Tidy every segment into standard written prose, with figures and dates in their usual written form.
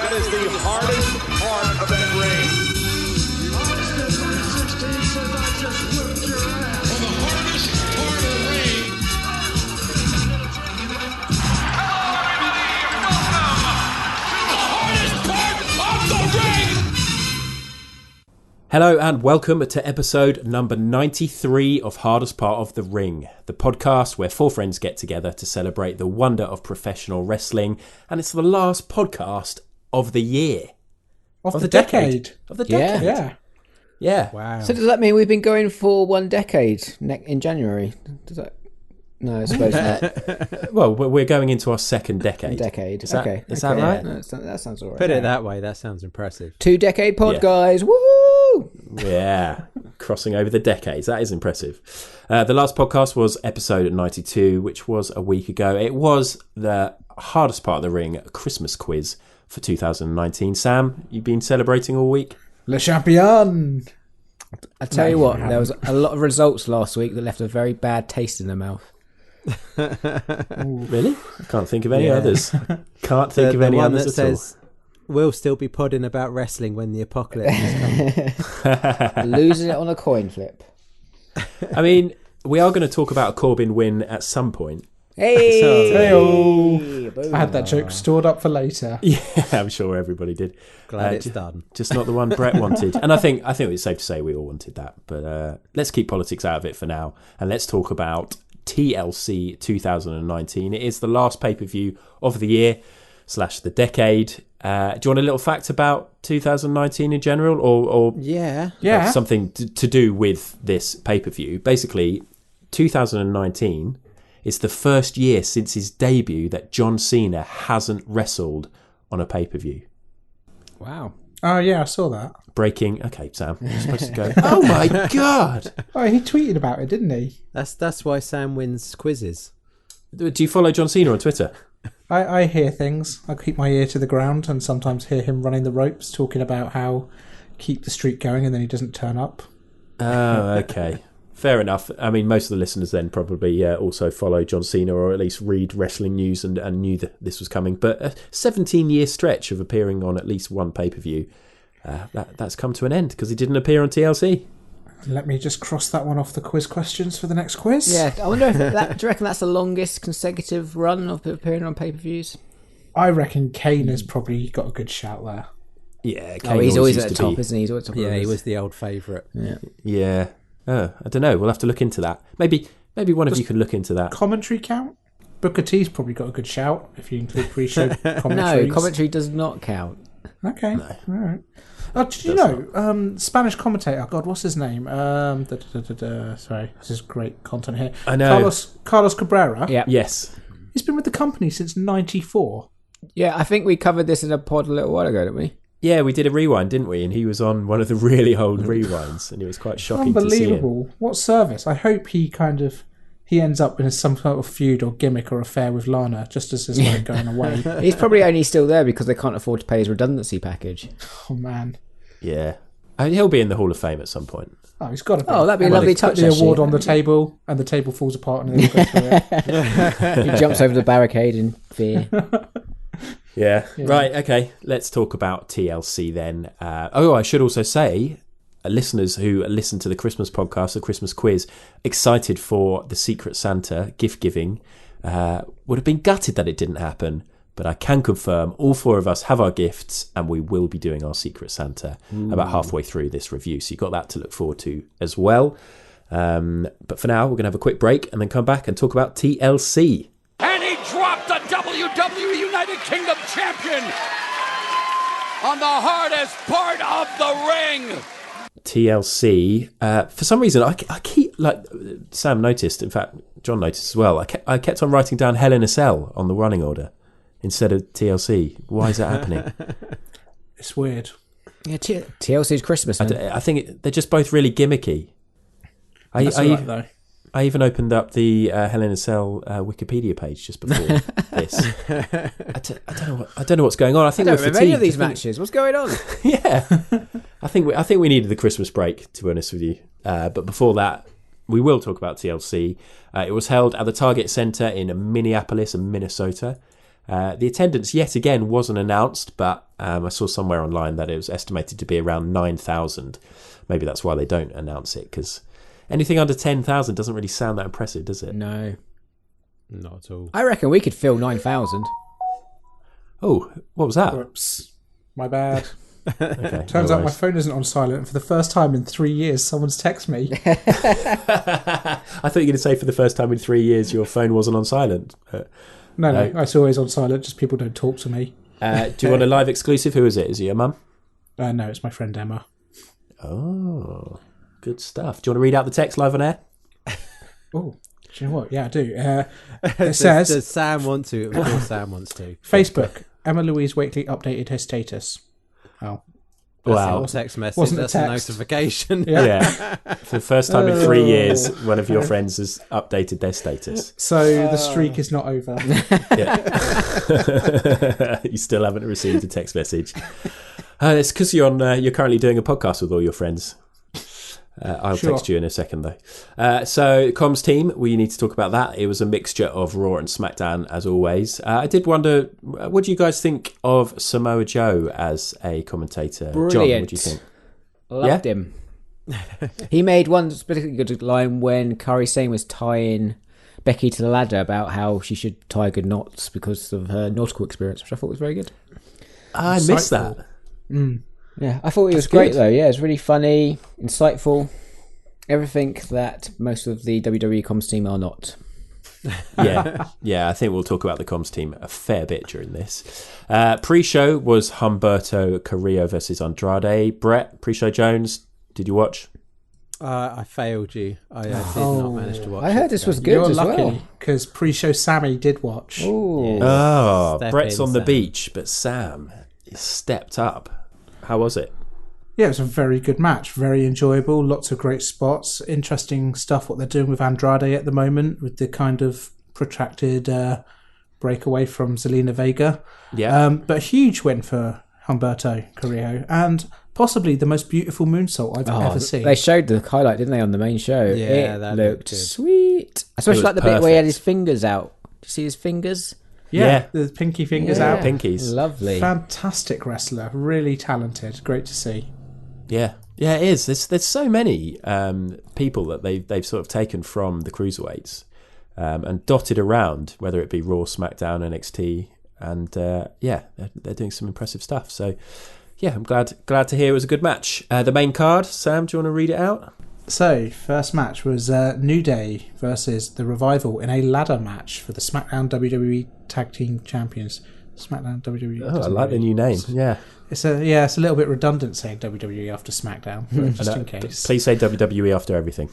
that is the hardest part of that ring. For the hardest part of the ring. Hello and welcome to episode number 93 of Hardest Part of the Ring, the podcast where four friends get together to celebrate the wonder of professional wrestling, and it's the last podcast of the year. Of the decade. Of the decade. Yeah. Wow. So does that mean we've been going for 1 decade in January? Does that? No, I suppose not. Well, we're going into our second decade. Is that right? No, that sounds all right. Put it that way, that sounds impressive. 2-decade pod, Yeah. guys. Woo! Yeah, crossing over the decades. That is impressive. The last podcast was episode 92, which was a week ago. It was the hardest part of the ring Christmas quiz for 2019. Sam, you've been celebrating all week? Le Champion! I tell you what, there was a lot of results last week that left a very bad taste in the mouth. Really? I can't think of any others. Can't think of any one others that at all. says, we'll still be podding about wrestling when the apocalypse is coming. Losing it on a coin flip. I mean, we are going to talk about a Corbin win at some point. Hey! I had that joke stored up for later. Yeah, I'm sure everybody did. Glad it's done. Just not the one Brett wanted. And I think it's safe to say we all wanted that. But let's keep politics out of it for now. And let's talk about TLC 2019. It is the last pay-per-view of the year / the decade. Do you want a little fact about 2019 in general, or Yeah. something to do with this pay-per-view? Basically, 2019 is the first year since his debut that John Cena hasn't wrestled on a pay-per-view. Wow. Oh, yeah, I saw that. Breaking. Okay, Sam, you're supposed to go. Oh my God! Oh, he tweeted about it, didn't he? That's why Sam wins quizzes. Do you follow John Cena on Twitter? I hear things. I keep my ear to the ground and sometimes hear him running the ropes, talking about how keep the streak going, and then he doesn't turn up. Oh, okay. Fair enough. I mean, most of the listeners then probably also follow John Cena or at least read wrestling news and knew that this was coming. But a 17-year stretch of appearing on at least one pay-per-view, that's come to an end because he didn't appear on TLC. Let me just cross that one off the quiz questions for the next quiz. Yeah, I wonder if do you reckon that's the longest consecutive run of appearing on pay-per-views? I reckon Kane has probably got a good shout there. Yeah, Kane He's always used at the to top, be. isn't he? He's always at the top. Yeah, he was the old favourite. Yeah. I don't know. We'll have to look into that. Maybe one of you can look into that. Commentary count? Booker T's probably got a good shout if you include pre-show commentaries. No, commentary does not count. Okay, all right. Oh, did you know, Spanish commentator, God, what's his name? Sorry, this is great content here. I know. Carlos Cabrera. Yeah. Yes. He's been with the company since 94. Yeah, I think we covered this in a pod a little while ago, didn't we? Yeah, we did a rewind, didn't we? And he was on one of the really old rewinds, and it was quite shocking to see him. Unbelievable. What service. I hope he ends up in some sort of feud or gimmick or affair with Lana, just as his like going away. He's probably only still there because they can't afford to pay his redundancy package. Oh, man. Yeah. He'll be in the Hall of Fame at some point. Oh, he's got to be. Oh, that'd be a And lovely they put touch, the award actually. on the table, and the table falls apart, and they all go through it. He jumps over the barricade in fear. Yeah. Right, okay. Let's talk about TLC then. I should also say, listeners who listen to the Christmas podcast, the Christmas quiz, excited for the Secret Santa gift giving, would have been gutted that it didn't happen. But I can confirm all four of us have our gifts and we will be doing our Secret Santa about halfway through this review. So you've got that to look forward to as well. But for now, we're going to have a quick break and then come back and talk about TLC. And he dropped the WWE United Kingdom champion on the hardest part of the ring. TLC. For some reason, I keep, like Sam noticed, in fact, John noticed as well, I kept on writing down Hell in a Cell on the running order instead of TLC. Why is that happening? It's weird. Yeah, TLC's Christmas. I think they're just both really gimmicky. That's all right, though. I even opened up the Hell in a Cell Wikipedia page just before this. I don't know what's going on. I think I we're don't remember fatigued. any of these matches. What's going on? Yeah, I think we needed the Christmas break, to be honest with you. But before that, we will talk about TLC. It was held at the Target Center in Minneapolis and Minnesota. The attendance yet again wasn't announced, but I saw somewhere online that it was estimated to be around 9,000. Maybe that's why they don't announce it, because anything under 10,000 doesn't really sound that impressive, does it? No. Not at all. I reckon we could fill 9,000. Oh, what was that? Whoops. My bad. Okay, Turns no out my worries. phone isn't on silent. And for the first time in 3 years, someone's texted me. I thought you were going to say for the first time in 3 years your phone wasn't on silent. No, it's always on silent. Just people don't talk to me. Do you want a live exclusive? Who is it? Is it your mum? No, it's my friend Emma. Oh, good stuff. Do you want to read out the text live on air? Oh, do you know what? Yeah, I do. It says... Does Sam want to? Of course Sam wants to. Facebook. Emma Louise Wakely updated her status. Oh. That's Wow. not a text message. Wasn't a That's text. a notification. Yeah. For the first time in 3 years, one of your friends has updated their status. So the streak is not over. Yeah. You still haven't received a text message. It's because you're currently doing a podcast with all your friends. I'll Sure. text you in a second, though. So, comms team, we need to talk about that. It was a mixture of Raw and SmackDown, as always. I did wonder, what do you guys think of Samoa Joe as a commentator? Brilliant. John, what do you think? Loved him. He made one particularly good line when Kairi Sane was tying Becky to the ladder about how she should tie good knots because of her nautical experience, which I thought was very good. I missed that. Yeah, I thought it was That's great good. though. Yeah, it was really funny, insightful. Everything that most of the WWE comms team are not. Yeah, I think we'll talk about the comms team a fair bit during this. Pre-show was Humberto Carrillo versus Andrade. Brett, Pre-show Jones, did you watch? I failed you. I did not manage to watch I heard it this today. was good You're as lucky, well. because pre-show Sammy did watch. Ooh. Oh, Step Brett's in, on the Sam. beach, but Sam stepped up. How was it? Yeah, it was a very good match. Very enjoyable. Lots of great spots. Interesting stuff what they're doing with Andrade at the moment with the kind of protracted breakaway from Zelina Vega. Yeah. But a huge win for Humberto Carrillo and possibly the most beautiful moonsault I've ever seen. They showed the highlight, didn't they, on the main show? Yeah, it that looked looked good. sweet. Especially was like the bit where he had perfect. his fingers out. Did you see his fingers? Yeah. The pinky fingers Yeah. out. Pinkies. Lovely. Fantastic wrestler. Really talented. Great to see. Yeah, it is. There's so many people that they've sort of taken from the cruiserweights and dotted around, whether it be Raw, SmackDown, NXT, and they're doing some impressive stuff. So yeah, I'm glad to hear it was a good match. The main card, Sam, do you want to read it out? So, first match was New Day versus The Revival in a ladder match for the SmackDown WWE Tag Team Champions. SmackDown WWE. Oh, I like the new name. Yeah. It's a little bit redundant saying WWE after SmackDown, but just in case. Please say WWE after everything.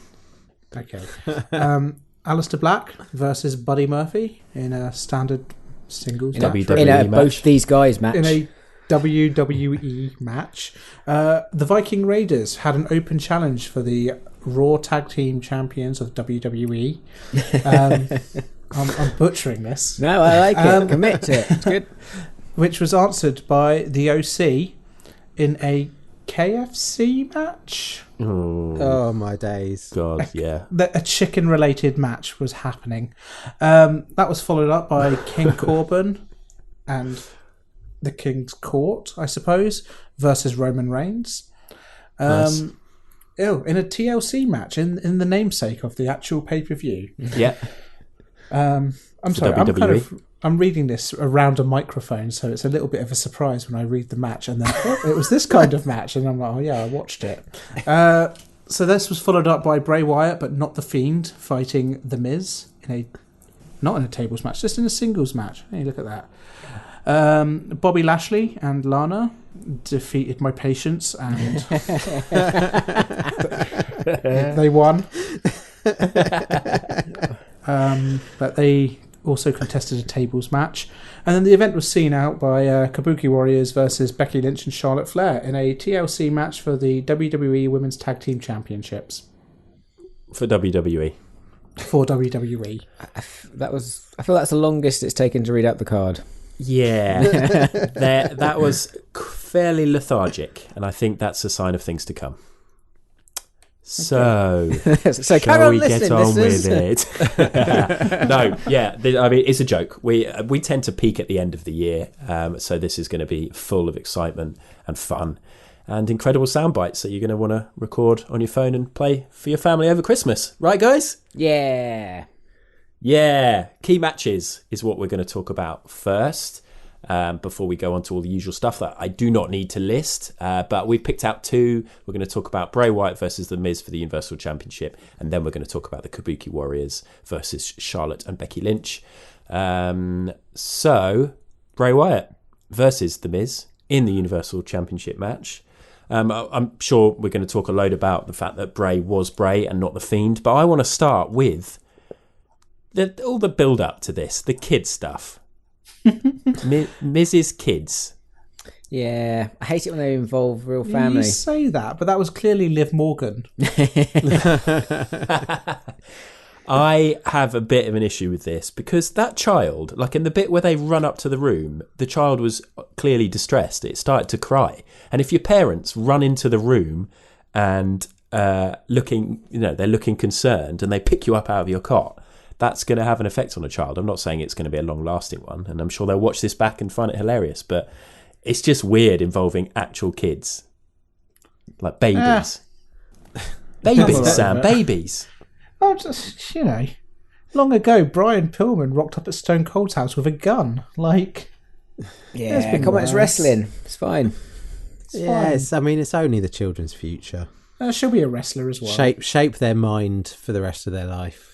Okay. Alistair Black versus Buddy Murphy in a standard singles In a match. WWE In a match. both these guys match. In a WWE match. The Viking Raiders had an open challenge for the Raw Tag Team Champions of WWE. I'm butchering this. No, I like it. Commit to it. It's good. Which was answered by the OC in a KFC match. Oh my days! God, yeah. A chicken-related match was happening. That was followed up by King Corbin and the King's Court, I suppose, versus Roman Reigns. Nice. In a TLC match, in the namesake of the actual pay-per-view. Yeah. I'm For sorry, WWE. I'm reading this around a microphone, so it's a little bit of a surprise when I read the match, and then it was this kind of match, and I'm like, oh yeah, I watched it. So this was followed up by Bray Wyatt, but not the Fiend, fighting The Miz not in a tables match, just in a singles match. Hey, look at that. Bobby Lashley and Lana defeated my patience, and they won. But they also contested a tables match, and then the event was seen out by Kabuki Warriors versus Becky Lynch and Charlotte Flair in a TLC match for the WWE Women's Tag Team Championships For WWE. for WWE. I feel that's the longest it's taken to read out the card. Yeah. That was fairly lethargic, and I think that's a sign of things to come. So, So carry shall on we get listening, on listeners. with it? No, yeah. I mean, it's a joke. We tend to peak at the end of the year, so this is going to be full of excitement and fun and incredible sound bites that you're going to want to record on your phone and play for your family over Christmas. Right, guys? Yeah. Yeah. Key matches is what we're going to talk about first. Before we go on to all the usual stuff that I do not need to list. But we picked out two. We're going to talk about Bray Wyatt versus The Miz for the Universal Championship. And then we're going to talk about the Kabuki Warriors versus Charlotte and Becky Lynch. So, Bray Wyatt versus The Miz in the Universal Championship match. I'm sure we're going to talk a load about the fact that Bray was Bray and not The Fiend. But I want to start with all the build-up to this, the kid stuff. Mrs. Kids. Yeah, I hate it when they involve real family. You say that, but that was clearly Liv Morgan. I have a bit of an issue with this because that child, like in the bit where they run up to the room, the child was clearly distressed. It started to cry. And if your parents run into the room and they're looking concerned and they pick you up out of your cot, that's going to have an effect on a child. I'm not saying it's going to be a long-lasting one, and I'm sure they'll watch this back and find it hilarious, but it's just weird involving actual kids. Like babies. Babies, Sam, babies. Oh, just, long ago, Brian Pillman rocked up at Stone Cold's house with a gun. Like, Yeah, come on, it's wrestling. It's fine. Yes, I mean, it's only the children's future. She'll be a wrestler as well. Shape their mind for the rest of their life.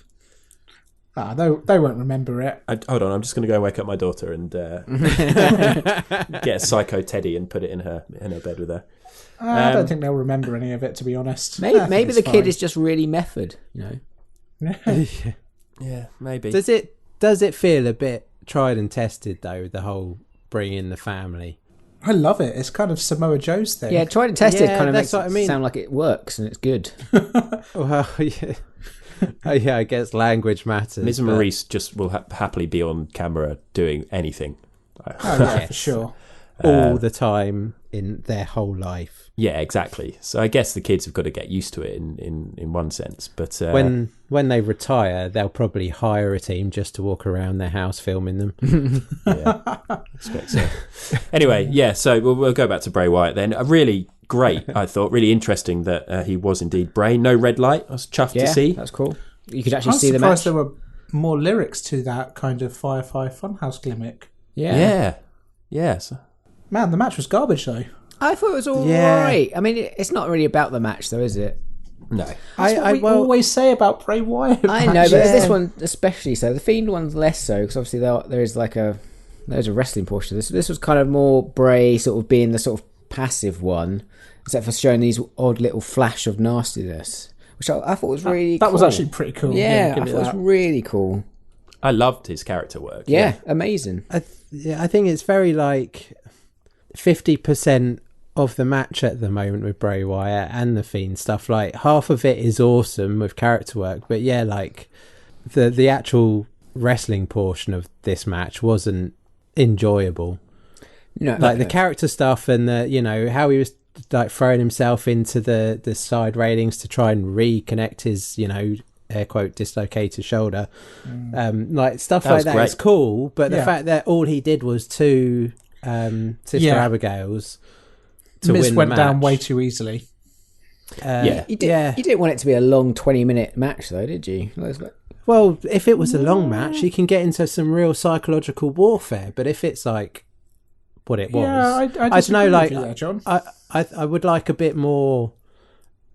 They won't remember it. Hold on, I'm just going to go wake up my daughter and get a Psycho Teddy and put it in her bed with her. I don't think they'll remember any of it, to be honest. Maybe the kid is just really method, Yeah, maybe. Does it feel a bit tried and tested though? The whole bring in the family. I love it. It's kind of Samoa Joe's thing. Yeah, tried and tested kind of that's makes what I mean. it sound like it works and it's good. Well, yeah. Yeah, I guess language matters. Miz and Maurice just will happily be on camera doing anything. Oh, yeah, for sure. All the time in their whole life. Yeah, exactly. So I guess the kids have got to get used to it in one sense. But when they retire, they'll probably hire a team just to walk around their house filming them. Yeah, I expect so. Anyway, yeah. So we'll go back to Bray Wyatt then. Really great, I thought. Really interesting that he was indeed Bray. No red light. I was chuffed to see. That's cool. You could actually I'm see the match. surprised there were more lyrics to that kind of Firefly Funhouse gimmick. Yeah. Yes. Man, the match was garbage though. I thought it was all right. I mean, it's not really about the match, though, is it? No. That's what we always say about Bray Wyatt. I know, but this one especially so. The Fiend one's less so because obviously there is there's a wrestling portion of this. This was kind of more Bray sort of being the sort of passive one, except for showing these odd little flash of nastiness, which I thought was really cool. That was actually pretty cool. Yeah, I thought it was really cool. I loved his character work. Yeah, amazing. I think it's very like 50% of the match at the moment with Bray Wyatt and the Fiend stuff. Like half of it is awesome with character work, but yeah, like the actual wrestling portion of this match wasn't enjoyable. No, like the character stuff and the how he was like throwing himself into the side railings to try and reconnect his air quote dislocated shoulder, like stuff like that is cool, but the fact that all he did was two Sister Abigail's to Miz win went the down match. way too easily. You didn't want it to be a long 20-minute match though, did you? Well, if it was a long match, you can get into some real psychological warfare, but if it's like what it was, I don't know, like with you there, John. I would like a bit more.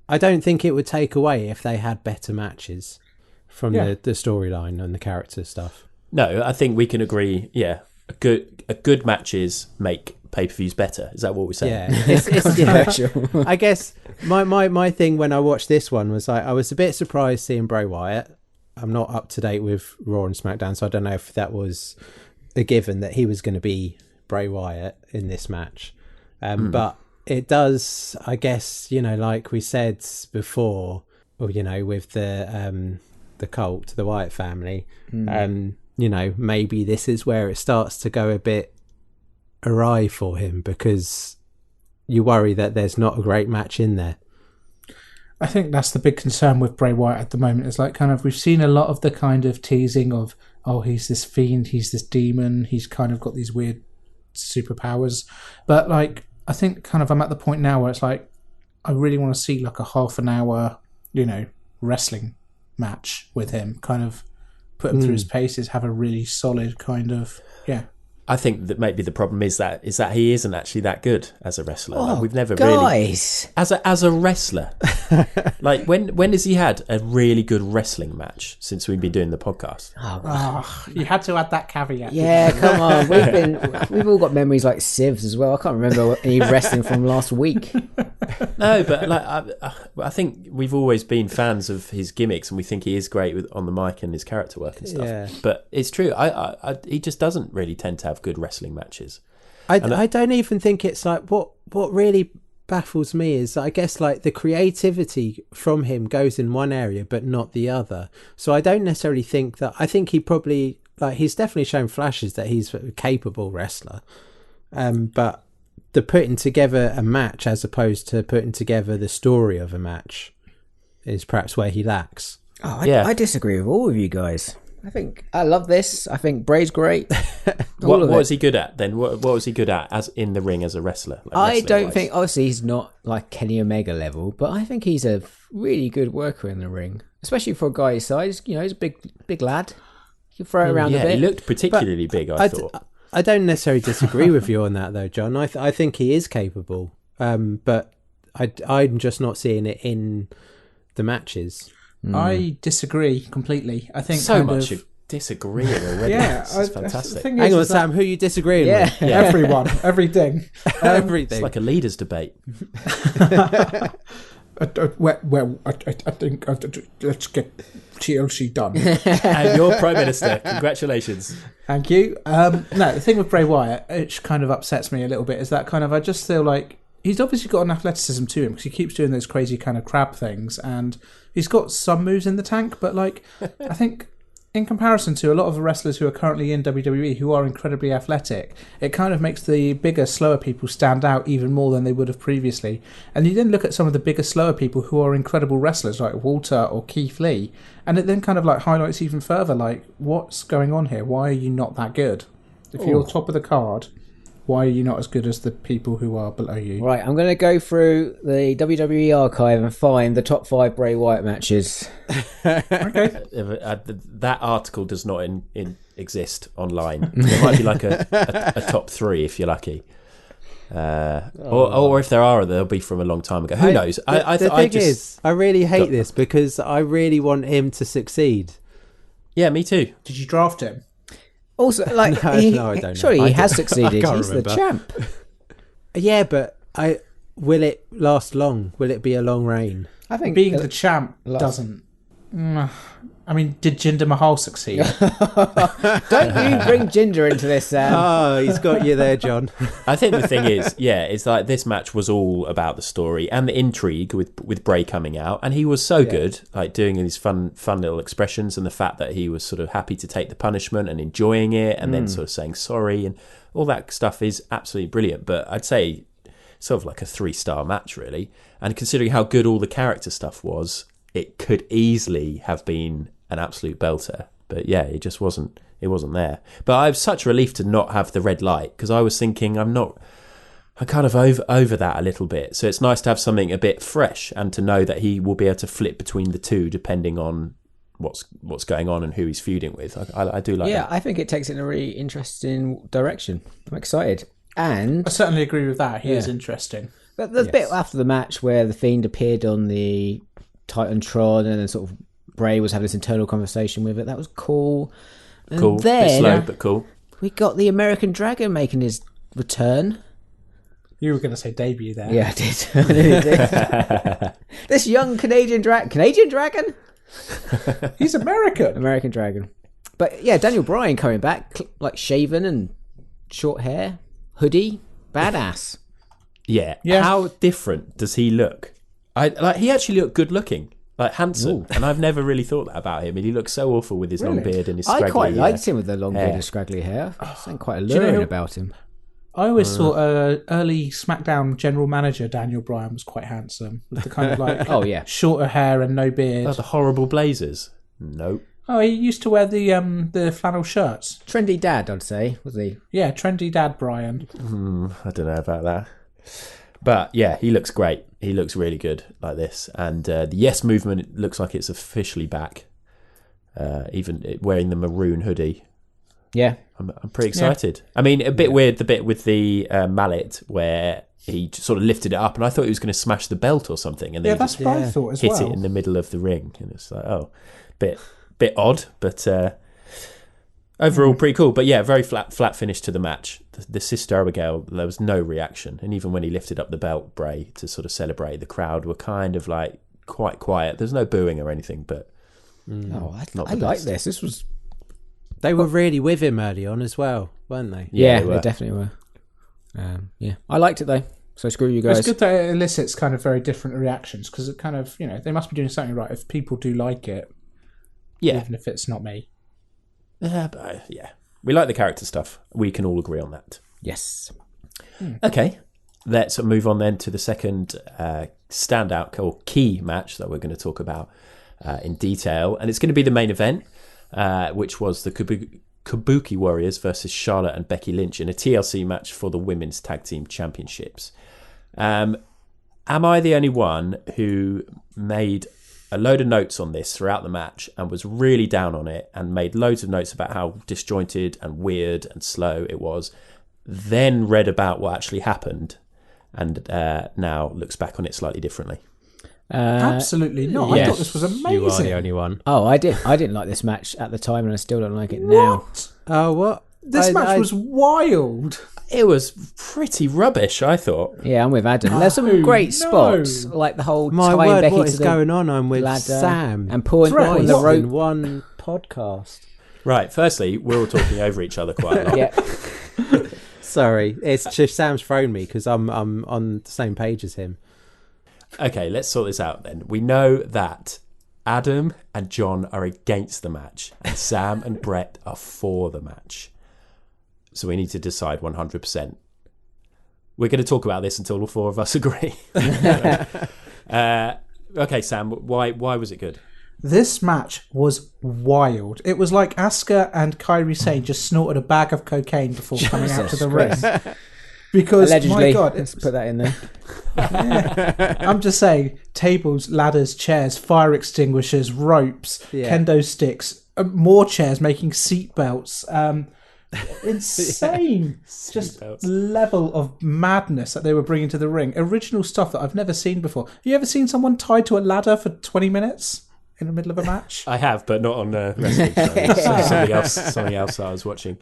I don't think it would take away if they had better matches from the storyline and the character stuff. No, I think we can agree. Yeah, a good matches make pay-per-views better. Is that what we're saying? Yeah, it's I guess my thing when I watched this one was I was a bit surprised seeing Bray Wyatt. I'm not up to date with Raw and SmackDown, so I don't know if that was a given that he was going to be Bray Wyatt in this match. But it does, I guess, like we said before, or with the cult, the Wyatt family, maybe this is where it starts to go a bit awry for him because you worry that there's not a great match in there. I think that's the big concern with Bray Wyatt at the moment. Is like kind of we've seen a lot of the kind of teasing of, oh, he's this fiend, he's this demon, he's kind of got these weird superpowers. But like, I think kind of I'm at the point now where it's like, I really want to see like a half an hour, wrestling match with him, kind of put him through his paces, have a really solid kind of, I think that maybe the problem is that he isn't actually that good as a wrestler. Oh, like, we've never guys. really as a wrestler. Like when has he had a really good wrestling match since we've been doing the podcast? You had to add that caveat. Yeah, come on. We've all got memories like sieves as well. I can't remember any wrestling from last week. No, but like I think we've always been fans of his gimmicks, and we think he is great on the mic and his character work and stuff. Yeah. But it's true. He just doesn't really tend to have good wrestling matches. I don't even think it's like what really baffles me is I guess like the creativity from him goes in one area but not the other. So I don't necessarily think that. I think he probably he's definitely shown flashes that he's a capable wrestler, but the putting together a match as opposed to putting together the story of a match is perhaps where he lacks. I disagree with all of you guys. I think I love this. I think Bray's great. What was he good at then? What was he good at as in the ring as a wrestler? I don't think, obviously he's not like Kenny Omega level, but I think he's a really good worker in the ring, especially for a guy his size. He's a big lad. You can throw it around a bit. He looked particularly big, I thought. I don't necessarily disagree with you on that though, John. I think he is capable, but I'm just not seeing it in the matches. I disagree completely. I think so much disagreeing already. Yeah, it's fantastic. Hang on, Sam, who are you disagreeing with? Yeah. Everyone, everything. Everything. It's like a leaders' debate. I think let's get TLC done. And you're Prime Minister. Congratulations. Thank you. No, the thing with Bray Wyatt, which kind of upsets me a little bit, is that kind of I just feel like he's obviously got an athleticism to him because he keeps doing those crazy kind of crab things, and he's got some moves in the tank. But like, I think in comparison to a lot of the wrestlers who are currently in WWE who are incredibly athletic, it kind of makes the bigger, slower people stand out even more than they would have previously. And you then look at some of the bigger, slower people who are incredible wrestlers like Walter or Keith Lee, and it then kind of like highlights even further like, what's going on here? Why are you not that good? If you're top of the card, why are you not as good as the people who are below you? Right, I'm going to go through the WWE archive and find the top 5 Bray Wyatt matches. Okay. That article does not exist online. There might be like a top 3 if you're lucky. Or if there are, they'll be from a long time ago. Who knows? The thing is, I really hate this because I really want him to succeed. Yeah, me too. Did you draft him? Also, like, no, I don't know. Surely he has succeeded. He's remember. the champ. Yeah, but will it last long? Will it be a long reign? I think being the champ doesn't. I mean, did Jinder Mahal succeed? Don't you bring Jinder into this, Sam. Oh, he's got you there, John. I think the thing is, it's like this match was all about the story and the intrigue with Bray coming out, and he was so good, like doing these fun little expressions, and the fact that he was sort of happy to take the punishment and enjoying it, and then sort of saying sorry, and all that stuff is absolutely brilliant. But I'd say sort of like a 3-star match, really. And considering how good all the character stuff was, it could easily have been an absolute belter, but it just wasn't. It wasn't there. But I was such a relief to not have the red light, because I was thinking I'm kind of over that a little bit. So it's nice to have something a bit fresh, and to know that he will be able to flip between the two depending on what's going on and who he's feuding with. I do like that. Yeah, I think it takes it in a really interesting direction. I'm excited, and I certainly agree with that. He is interesting. But the bit after the match where the Fiend appeared on the Titantron, and then sort of Bray was having this internal conversation with it. That was cool. And cool. then, bit slow, but cool. We got the American Dragon making his return. You were going to say debut there. Yeah, I did. I really did. This young Canadian Dragon? He's American. American Dragon. But yeah, Daniel Bryan coming back, like shaven and short hair, hoodie, badass. Yeah. How different does he look? He actually looked good looking, like handsome. And I've never really thought that about him. And he looks so awful with his long beard and his scraggly I quite liked him with the long beard and scraggly hair. Something quite alluring about him. I always thought early SmackDown general manager Daniel Bryan was quite handsome, with the kind of like Oh yeah. shorter hair and no beard. Oh, the horrible blazers. Nope. Oh, he used to wear the flannel shirts. Trendy dad, I'd say, was he? Yeah, trendy dad Bryan. I don't know about that. But yeah, he looks great. He looks really good like this. And the Yes movement looks like it's officially back. Even wearing the maroon hoodie. Yeah. I'm pretty excited. I mean, a bit weird, the bit with the mallet where he sort of lifted it up, and I thought he was going to smash the belt or something. And then Yeah, that's what I thought as hit well. it in the middle of the ring. And it's like, oh, bit odd, but overall pretty cool. But yeah, very flat finish to the match. The Sister Abigail, there was no reaction. And even when he lifted up the belt, Bray, to sort of celebrate, the crowd were kind of like quite quiet. There's no booing or anything, but I like this. This was... They were really with him early on as well, weren't they? Yeah, they were. they definitely were. Yeah. I liked it, though. So screw you guys. It's good that it elicits kind of very different reactions, because it kind of, they must be doing something right if people do like it, even if it's not me. But, yeah. We like the character stuff. We can all agree on that. Yes. Okay, let's move on then to the second standout or key match that we're going to talk about in detail. And it's going to be the main event, which was the Kabuki Warriors versus Charlotte and Becky Lynch in a TLC match for the Women's Tag Team Championships. Am I the only one who made a load of notes on this throughout the match and was really down on it and made loads of notes about how disjointed and weird and slow it was, then read about what actually happened and now looks back on it slightly differently? Absolutely not. I thought this was amazing. You are the only one. Oh, I didn't like this match at the time, and I still don't like it now. What? Oh, what? This match was wild. It was pretty rubbish, I thought. Yeah, I'm with Adam. There's some great spots, like the whole My tying word, Becky what to is the going on? I'm with ladder Sam. and pulling Right. the What? rope. In one podcast. Right, firstly, we're all talking over each other quite a lot. Yeah. Sorry, it's just Sam's thrown me because I'm on the same page as him. Okay, let's sort this out then. We know that Adam and John are against the match, and Sam and Brett are for the match. So we need to decide 100%. We're going to talk about this until all four of us agree. Okay, Sam, why was it good? This match was wild. It was like Asuka and Kairi Sane just snorted a bag of cocaine before coming out to the ring. Because, Allegedly, my God, let's put that in there. I'm just saying, tables, ladders, chairs, fire extinguishers, ropes, kendo sticks, more chairs making seat belts. Insane. Just level of madness that they were bringing to the ring. Original stuff that I've never seen before. Have you ever seen someone tied to a ladder for 20 minutes in the middle of a match? I have, but not on wrestling shows. Something else I was watching.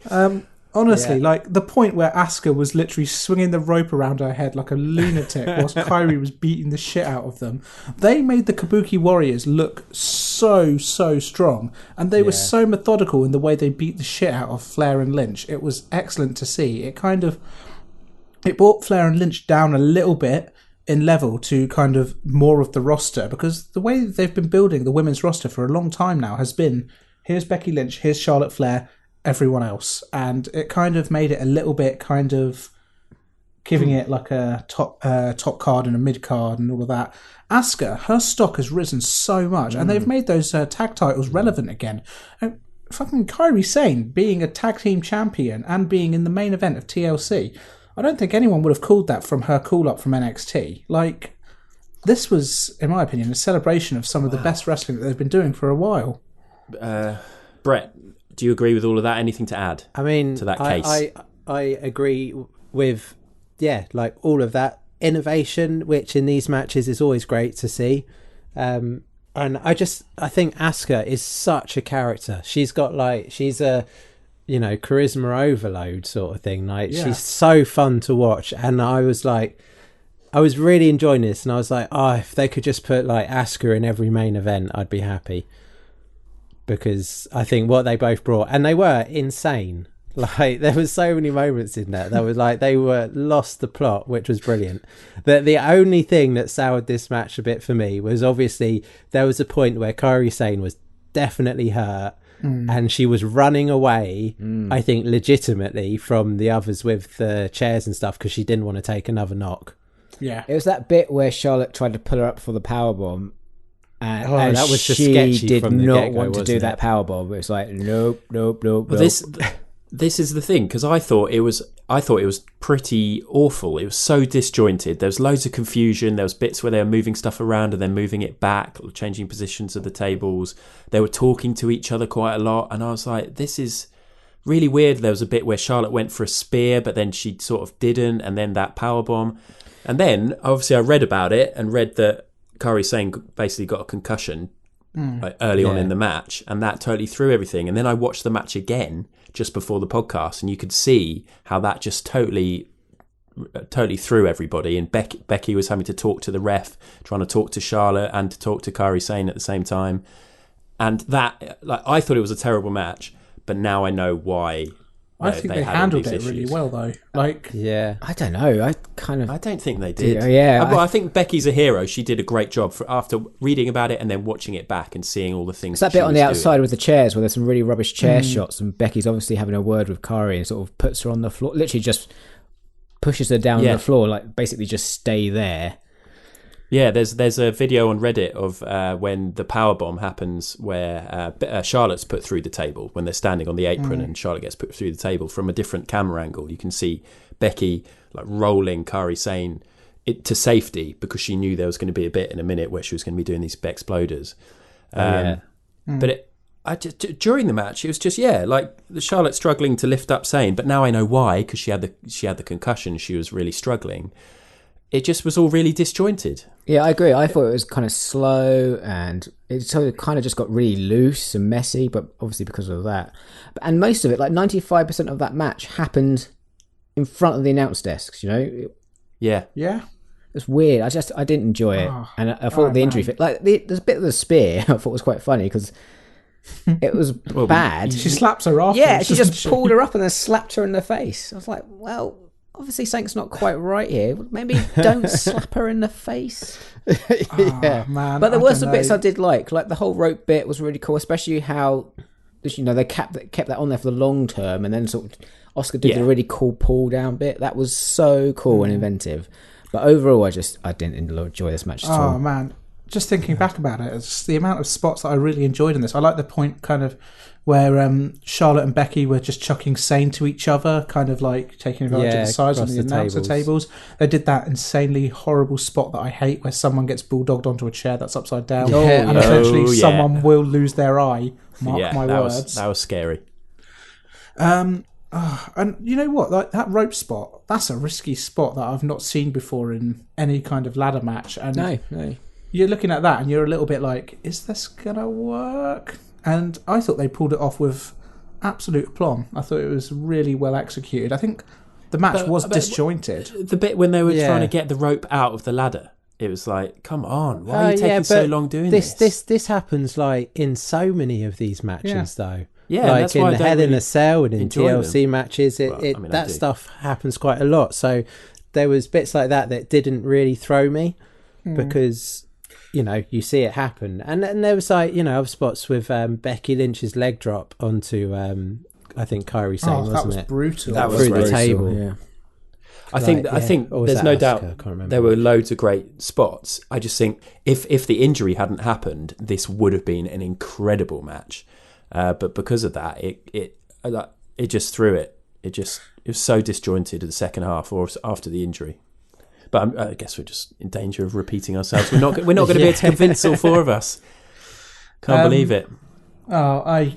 Honestly, like the point where Asuka was literally swinging the rope around her head like a lunatic whilst Kairi was beating the shit out of them. They made the Kabuki Warriors look so strong, and they were so methodical in the way they beat the shit out of Flair and Lynch. It was excellent to see. It brought Flair and Lynch down a little bit in level to kind of more of the roster, because the way they've been building the women's roster for a long time now has been, here's Becky Lynch, here's Charlotte Flair, everyone else, and it kind of made it a little bit kind of giving it like a top card and a mid card and all of that. Asuka, her stock has risen so much, and they've made those tag titles relevant again. And fucking Kairi Sane being a tag team champion and being in the main event of TLC, I don't think anyone would have called that from her call up from NXT. Like, this was, in my opinion, a celebration of some of the best wrestling that they've been doing for a while. Brett, do you agree with all of that? Anything to add? I mean, to that case? I agree with, like all of that innovation, which in these matches is always great to see. And I think Asuka is such a character. She's got she's a, charisma overload sort of thing. She's so fun to watch. And I was really enjoying this. And I was like, if they could just put Asuka in every main event, I'd be happy. Because I think what they both brought, and they were insane. There was so many moments in that was they were lost the plot, which was brilliant. The only thing that soured this match a bit for me was obviously there was a point where Kairi Sane was definitely hurt, and she was running away, I think legitimately, from the others with the chairs and stuff because she didn't want to take another knock. Yeah. It was that bit where Charlotte tried to pull her up for the powerbomb. And that was just she sketchy did from the not get-go, want to do wasn't that it? powerbomb. It's like, nope. Well, this is the thing, because I thought it was pretty awful. It was so disjointed. There was loads of confusion. There was bits where they were moving stuff around and then moving it back, changing positions of the tables. They were talking to each other quite a lot, and I was like, this is really weird. There was a bit where Charlotte went for a spear, but then she sort of didn't, and then that powerbomb. And then, obviously, I read about it and read that Kairi Sane basically got a concussion early on in the match, and that totally threw everything. And then I watched the match again just before the podcast, and you could see how that just totally threw everybody. And Becky was having to talk to the ref, trying to talk to Charlotte and to talk to Kairi Sane at the same time. And that, I thought it was a terrible match, but now I know why. I think they handled it really well, though. Yeah, I don't know. I don't think they did. Yeah, I think Becky's a hero. She did a great job after reading about it and then watching it back and seeing all the things. It's that bit on the outside with the chairs where there's some really rubbish chair shots, and Becky's obviously having a word with Kairi and sort of puts her on the floor, literally just pushes her down on the floor, like basically just stay there. Yeah, there's a video on Reddit of when the powerbomb happens where Charlotte's put through the table when they're standing on the apron and Charlotte gets put through the table from a different camera angle. You can see Becky rolling Kairi Sane to safety because she knew there was going to be a bit in a minute where she was going to be doing these exploders. But during the match, it was just the Charlotte struggling to lift up Sane, but now I know why, because she had the concussion. She was really struggling. It just was all really disjointed. Yeah, I agree. I thought it was kind of slow, and it kind of just got really loose and messy, but obviously because of that. And most of it, 95% of that match happened in front of the announce desks, Yeah. Yeah. It's weird. I didn't enjoy it. And I thought the injury fit, there's a bit of the spear I thought was quite funny because it was bad. She slaps her off. Yeah, she just pulled her up and then slapped her in the face. I was like, well, obviously something's not quite right here. Maybe don't slap her in the face. Yeah, man. But there were some bits I did like the whole rope bit was really cool, especially how they kept that on there for the long term, and then sort of Oscar did the really cool pull down bit. That was so cool and inventive. But overall, I didn't enjoy this match at all. Oh man, just thinking back about it, it's just the amount of spots that I really enjoyed in this. I like the point kind of where Charlotte and Becky were just chucking Sane to each other, kind of taking advantage of the sides on the announcer tables. They did that insanely horrible spot that I hate, where someone gets bulldogged onto a chair that's upside down, and eventually someone will lose their eye. Mark my words. That was scary. And you know what? That rope spot, that's a risky spot that I've not seen before in any kind of ladder match. And No. You're looking at that and you're a little bit like, is this gonna work? And I thought they pulled it off with absolute aplomb. I thought it was really well executed. I think the match was disjointed. The bit when they were trying to get the rope out of the ladder, it was like, come on, why are you taking so long doing this? This happens in so many of these matches though. Yeah, that's in why the Hell in a Cell and in TLC matches, that do. stuff happens quite a lot. So there was bits like that didn't really throw me because you see it happen, and there was other spots with Becky Lynch's leg drop onto I think Kairi Sane, wasn't that was it? Brutal. That was through the brutal, table. Yeah. I think Or was there's that no Asuka? doubt I can't remember. there were loads of great spots. I just think if the injury hadn't happened, this would have been an incredible match. But because of that, it just threw it. It was so disjointed in the second half or after the injury. But I guess we're just in danger of repeating ourselves. We're not going to be able to convince all four of us. Can't believe it. Like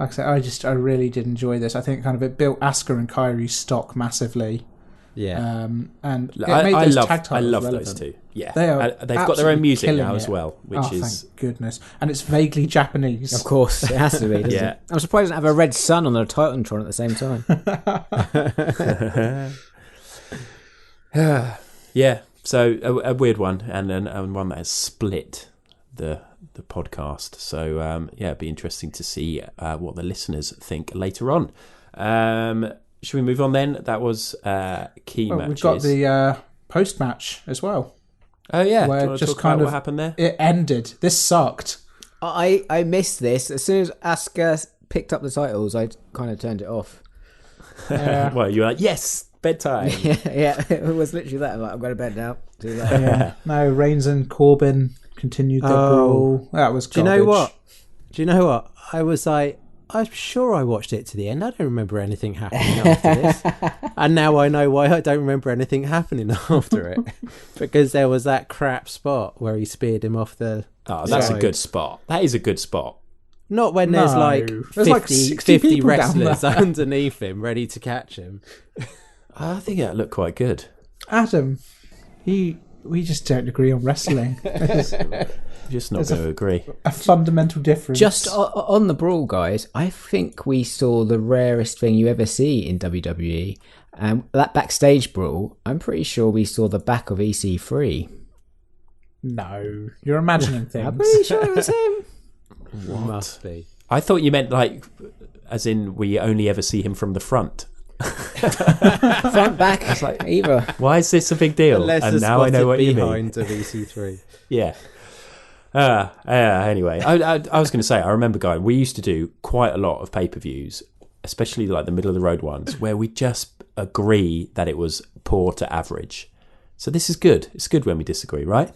I said, I really did enjoy this. I think kind of it built Asuka and Kairi's stock massively. Yeah. And it made those tag titles I love relevant. those two. Yeah, they've got their own music now as well, which is thank goodness, and it's vaguely Japanese. Of course, it has to be. Doesn't it? I'm surprised it doesn't have a red sun on the Titantron at the same time. Yeah. So a weird one, and one that has split the podcast. So it'd be interesting to see what the listeners think later on. Should we move on then? That was key matches. We've got the post match as well. Oh yeah, where do you want to just talk kind about of what happened there? It ended. This sucked. I missed this as soon as Asuka picked up the titles, I kind of turned it off. Well, you were like, yes, bedtime. Yeah, it was literally that. I'm like, I'm going to bed now. Do that. Yeah. No, Reigns and Corbin continued the brawl. That was garbage. Do you know what? I was like, I'm sure I watched it to the end. I don't remember anything happening after this. And now I know why I don't remember anything happening after it. Because there was that crap spot where he speared him off the that's side. a good spot. That is a good spot. Not when there's like 50 wrestlers underneath him ready to catch him. I think that looked quite good. Adam, we just don't agree on wrestling. Just not going to agree. A fundamental difference. Just on the brawl, guys, I think we saw the rarest thing you ever see in WWE. That backstage brawl, I'm pretty sure we saw the back of EC3. No, you're imagining things. I'm pretty sure it was him. What? Must be. I thought you meant like, as in we only ever see him from the front. Front, back, it's like either. Why is this a big deal? Unless and now I know what you mean. behind of EC3. Yeah. Anyway, I was going to say, I remember going, we used to do quite a lot of pay-per-views, especially like the middle of the road ones, where we just agree that it was poor to average. So this is good. It's good when we disagree, right?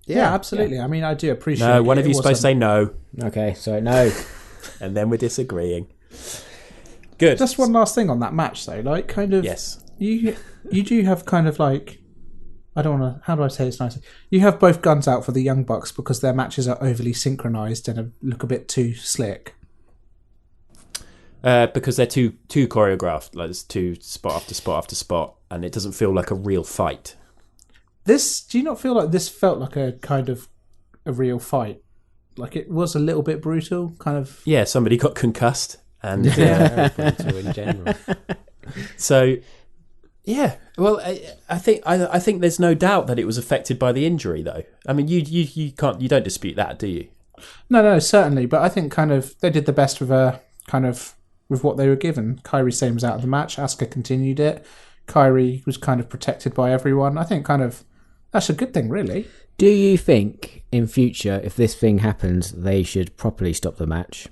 Yeah, absolutely. Yeah. I mean, I do appreciate No, one of you is supposed to say no. Okay, so no. And then we're disagreeing. Good. Just one last thing on that match, though. Like, kind of... Yes. You do have kind of like... I don't want to... How do I say this nicely? You have both guns out for the Young Bucks because their matches are overly synchronised and look a bit too slick. Because they're too choreographed. Like, there's too spot after spot after spot. And it doesn't feel like a real fight. Do you not feel like this felt like a kind of a real fight? Like it was a little bit brutal, kind of... Yeah, somebody got concussed. And brutal in general. So, yeah. Well, I think there's no doubt that it was affected by the injury, though. I mean, you don't dispute that, do you? No, certainly. But I think kind of they did the best with with what they were given. Kairi Sane was out of the match. Asuka continued it. Kairi was kind of protected by everyone. I think kind of that's a good thing, really. Do you think in future, if this thing happens, they should properly stop the match?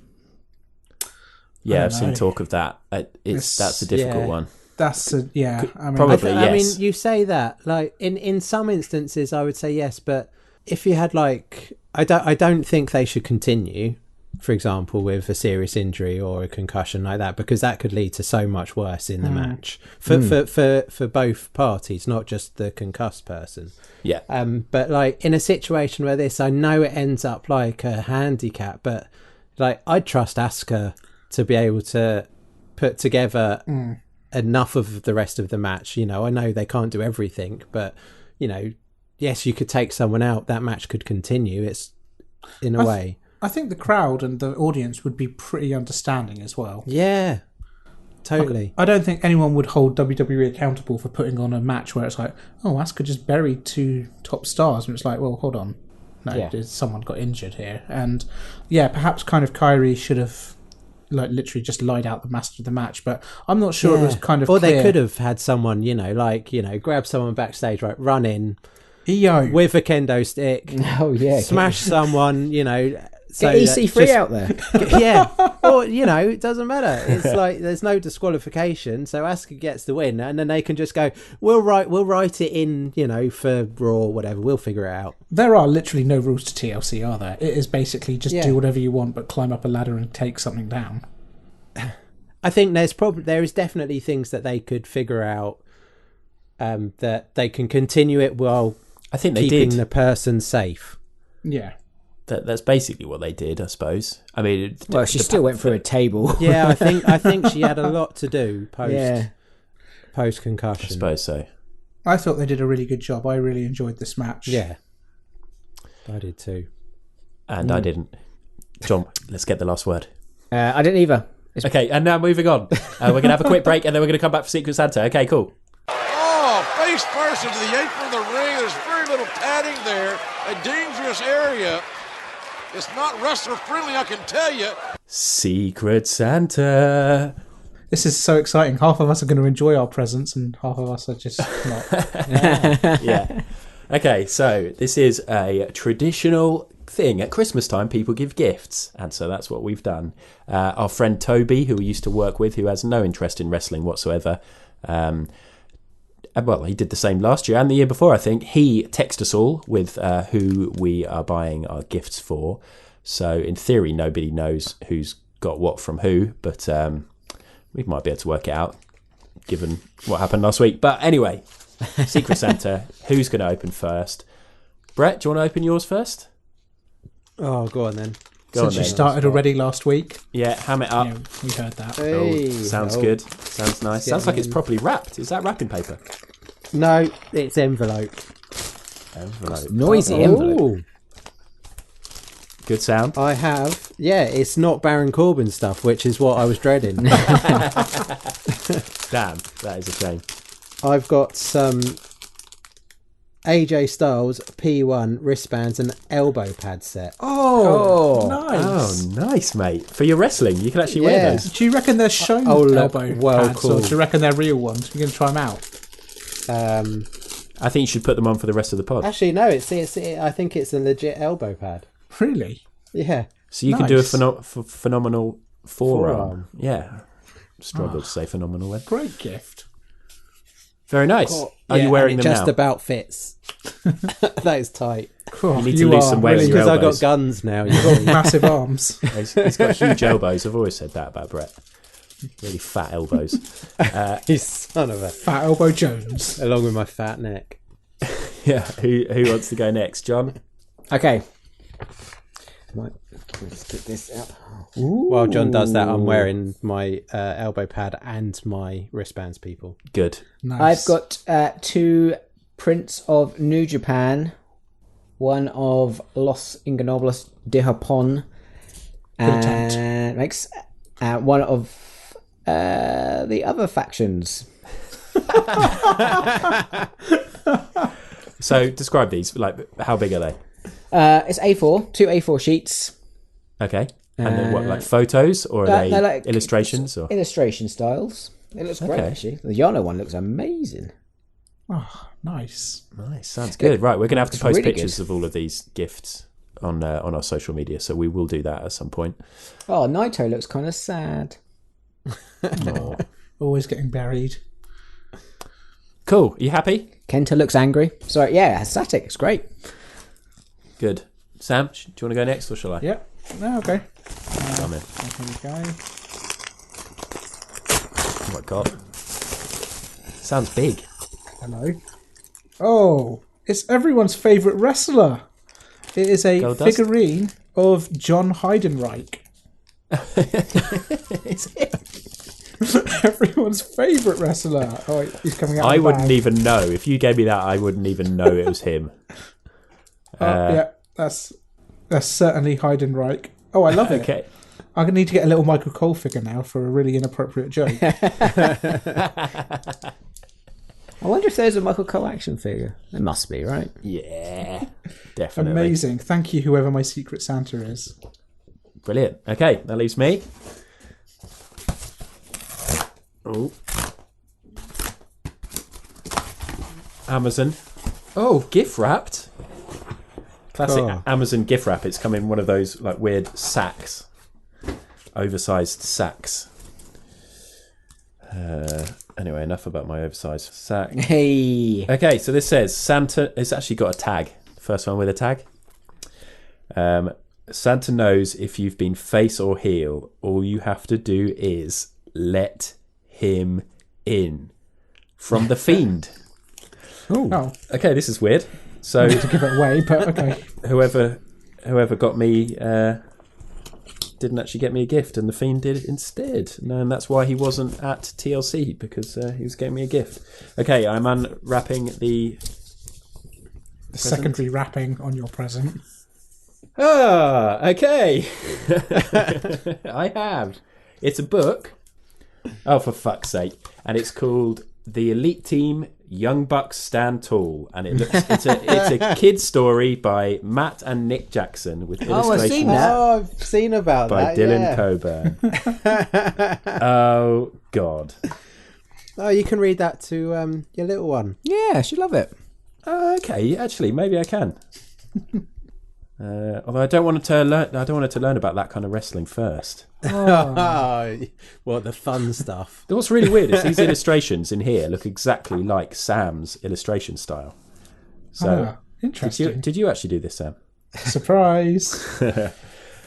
Yeah, I've seen talk of that. That's a difficult one. I mean, probably yes. I mean, you say that like in some instances, I would say yes, but if you had like, I don't think they should continue. For example, with a serious injury or a concussion like that, because that could lead to so much worse in the match for both parties, not just the concussed person. Yeah. But like in a situation where this, I know it ends up like a handicap, but like I'd trust Asuka to be able to put together enough of the rest of the match. You know, I know they can't do everything, but you know, yes, you could take someone out. That match could continue. It's in a way. I think the crowd and the audience would be pretty understanding as well. Yeah, totally. I don't think anyone would hold WWE accountable for putting on a match where it's like, oh, Asuka just buried 2 top stars. And it's like, well, hold on. No, someone got injured here. And yeah, perhaps kind of Kairi should have like literally just lied out the master of the match. But I'm not sure it was kind of Or clear. they could have had someone, grab someone backstage, right, run in with a kendo stick. Oh, yeah. Smash someone, So get EC3 out there. Yeah. Or, it doesn't matter. It's like there's no disqualification, so Asuka gets the win, and then they can just go, we'll write it in, for Raw or whatever. We'll figure it out. There are literally no rules to TLC, are there? It is basically just do whatever you want, but climb up a ladder and take something down. I think there is definitely things that they could figure out, that they can continue it while I think they keeping did. the person safe. Yeah. That's basically what they did, I suppose. I mean, Well, she still went through a table. Yeah, I think she had a lot to do post concussion. I suppose so. I thought they did a really good job. I really enjoyed this match. Yeah, I did too. And I didn't. John, let's get the last word. I didn't either. Okay, and now moving on. We're going to have a quick break, and then we're going to come back for Secret Santa. Okay, cool. Oh, face first into the apron of the ring. There's very little padding there. A dangerous area. It's not wrestler friendly, I can tell you. Secret Santa. This is so exciting. Half of us are going to enjoy our presents and half of us are just not. Yeah. Okay, so this is a traditional thing. At Christmas time, people give gifts. And so that's what we've done. Our friend Toby, who we used to work with, who has no interest in wrestling whatsoever, well, he did the same last year and the year before, I think. He texted us all with who we are buying our gifts for. So in theory, nobody knows who's got what from who, but we might be able to work it out, given what happened last week. But anyway, Secret Santa, who's going to open first? Brett, do you want to open yours first? Oh, go on then. Since you started already last week. Yeah, ham it up. Yeah, we heard that. Hey, sounds good. Sounds nice. Sounds like it's properly wrapped. Is that wrapping paper? No, it's envelope. Noisy envelope. Good sound. I have. Yeah, it's not Baron Corbin stuff, which is what I was dreading. Damn, that is a shame. I've got some AJ Styles P1 wristbands and elbow pad set. Oh, nice. Oh, nice, mate. For your wrestling, you can actually wear those. Do you reckon they're shown elbow pads, or do you reckon they're real ones? You're going to try them out? I think you should put them on for the rest of the pod. Actually, no. I think it's a legit elbow pad. Really? Yeah. So you can do a phenomenal forearm. Yeah. Struggle to say phenomenal then. Great gift. Very nice. Are you wearing them now? Just about fits. That is tight. You need to lose some weight on your because I've got elbows. guns now. You've got massive arms. He's got huge elbows. I've always said that about Brett. Really fat elbows. You son of a... Fat Elbow Jones. Along with my fat neck. Yeah. Who wants to go next? John? Okay. Let's get this out. While John does that, I'm wearing my elbow pad and my wristbands, people. Good. I've Nice. got 2 prints of New Japan, one of Los Ingobernables de Japón, and one of the other factions. So describe these. Like, how big are they? It's A4, 2 A4 sheets. Okay. And then what, like photos, or are they like illustrations? Or illustration styles. It looks great, Okay. actually. The Yano one looks amazing. Oh, nice. Nice, sounds good. Right, we're going to have to post really pictures of all of these gifts on our social media, so we will do that at some point. Oh, Naito looks kind of sad. Oh, always getting buried. Cool. Are you happy? Kenta looks angry. So, yeah, static. It's great. Good. Sam, do you want to go next, or shall I? Yeah. No, okay. I'm in. Here we go. Oh my god. Sounds big. Hello. Oh, it's everyone's favourite wrestler. It is a Goldust? figurine of John Heidenreich. Is it? Everyone's favourite wrestler. Oh, he's coming out. I of the wouldn't bag. even know. If you gave me that, I wouldn't even know it was him. Yeah, that's certainly Heidenreich. Oh, I love it. Okay. I need to get a little Michael Cole figure now for a really inappropriate joke. I wonder if there's a Michael Cole action figure. There must be, right? Yeah, definitely. Amazing. Thank you, whoever my Secret Santa is. Brilliant. Okay, that leaves me. Oh. Amazon. Oh, gift wrapped. Classic Amazon gift wrap. It's come in one of those like weird sacks. Oversized sacks. Anyway, enough about my oversized sack. Hey. Okay, so this says Santa. It's actually got a tag. First one with a tag. Santa knows if you've been face or heel. All you have to do is let him in. From the Fiend. Oh, Okay, this is weird. So to give it away, but okay. whoever got me didn't actually get me a gift, and the Fiend did instead. And that's why he wasn't at TLC, because he was getting me a gift. Okay, I'm unwrapping the Secondary wrapping on your present. Ah, okay. I have. It's a book. Oh, for fuck's sake! And it's called The Elite Team Young Bucks Stand Tall, and it's a kid's story by Matt and Nick Jackson with illustrations I've seen that. Oh, I've seen about by that. Dylan Coburn. Oh God. Oh, you can read that to your little one. Yeah, she'd love it. Okay, actually, maybe I can. Although I don't want to learn. I don't want her to learn about that kind of wrestling first. What the fun stuff? What's really weird is these illustrations in here look exactly like Sam's illustration style. So, interesting. did you actually do this, Sam? Surprise.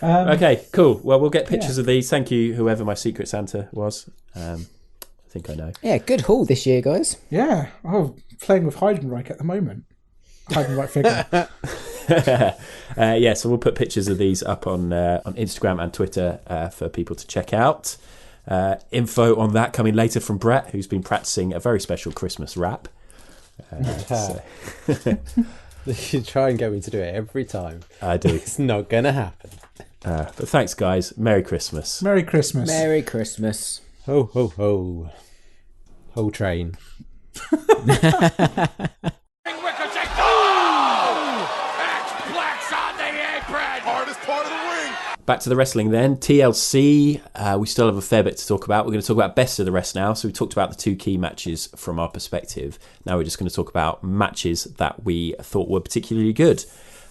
Okay, cool. Well, we'll get pictures of these. Thank you, whoever my Secret Santa was. I think I know. Yeah, good haul this year, guys. Yeah. Oh, playing with Heidenreich at the moment. Heidenreich figure. So we'll put pictures of these up on Instagram and Twitter for people to check out. Info on that coming later from Brett, who's been practicing a very special Christmas rap. You try and get me to do it every time. I do. It's not going to happen. But thanks, guys. Merry Christmas. Merry Christmas. Merry Christmas. Ho, ho, ho. Whole train. Ricochet. Oh! X Black's on the apron. Hardest part of the ring. Back to the wrestling then. TLC. We still have a fair bit to talk about. We're going to talk about best of the rest now. So we talked about the two key matches from our perspective. Now we're just going to talk about matches that we thought were particularly good.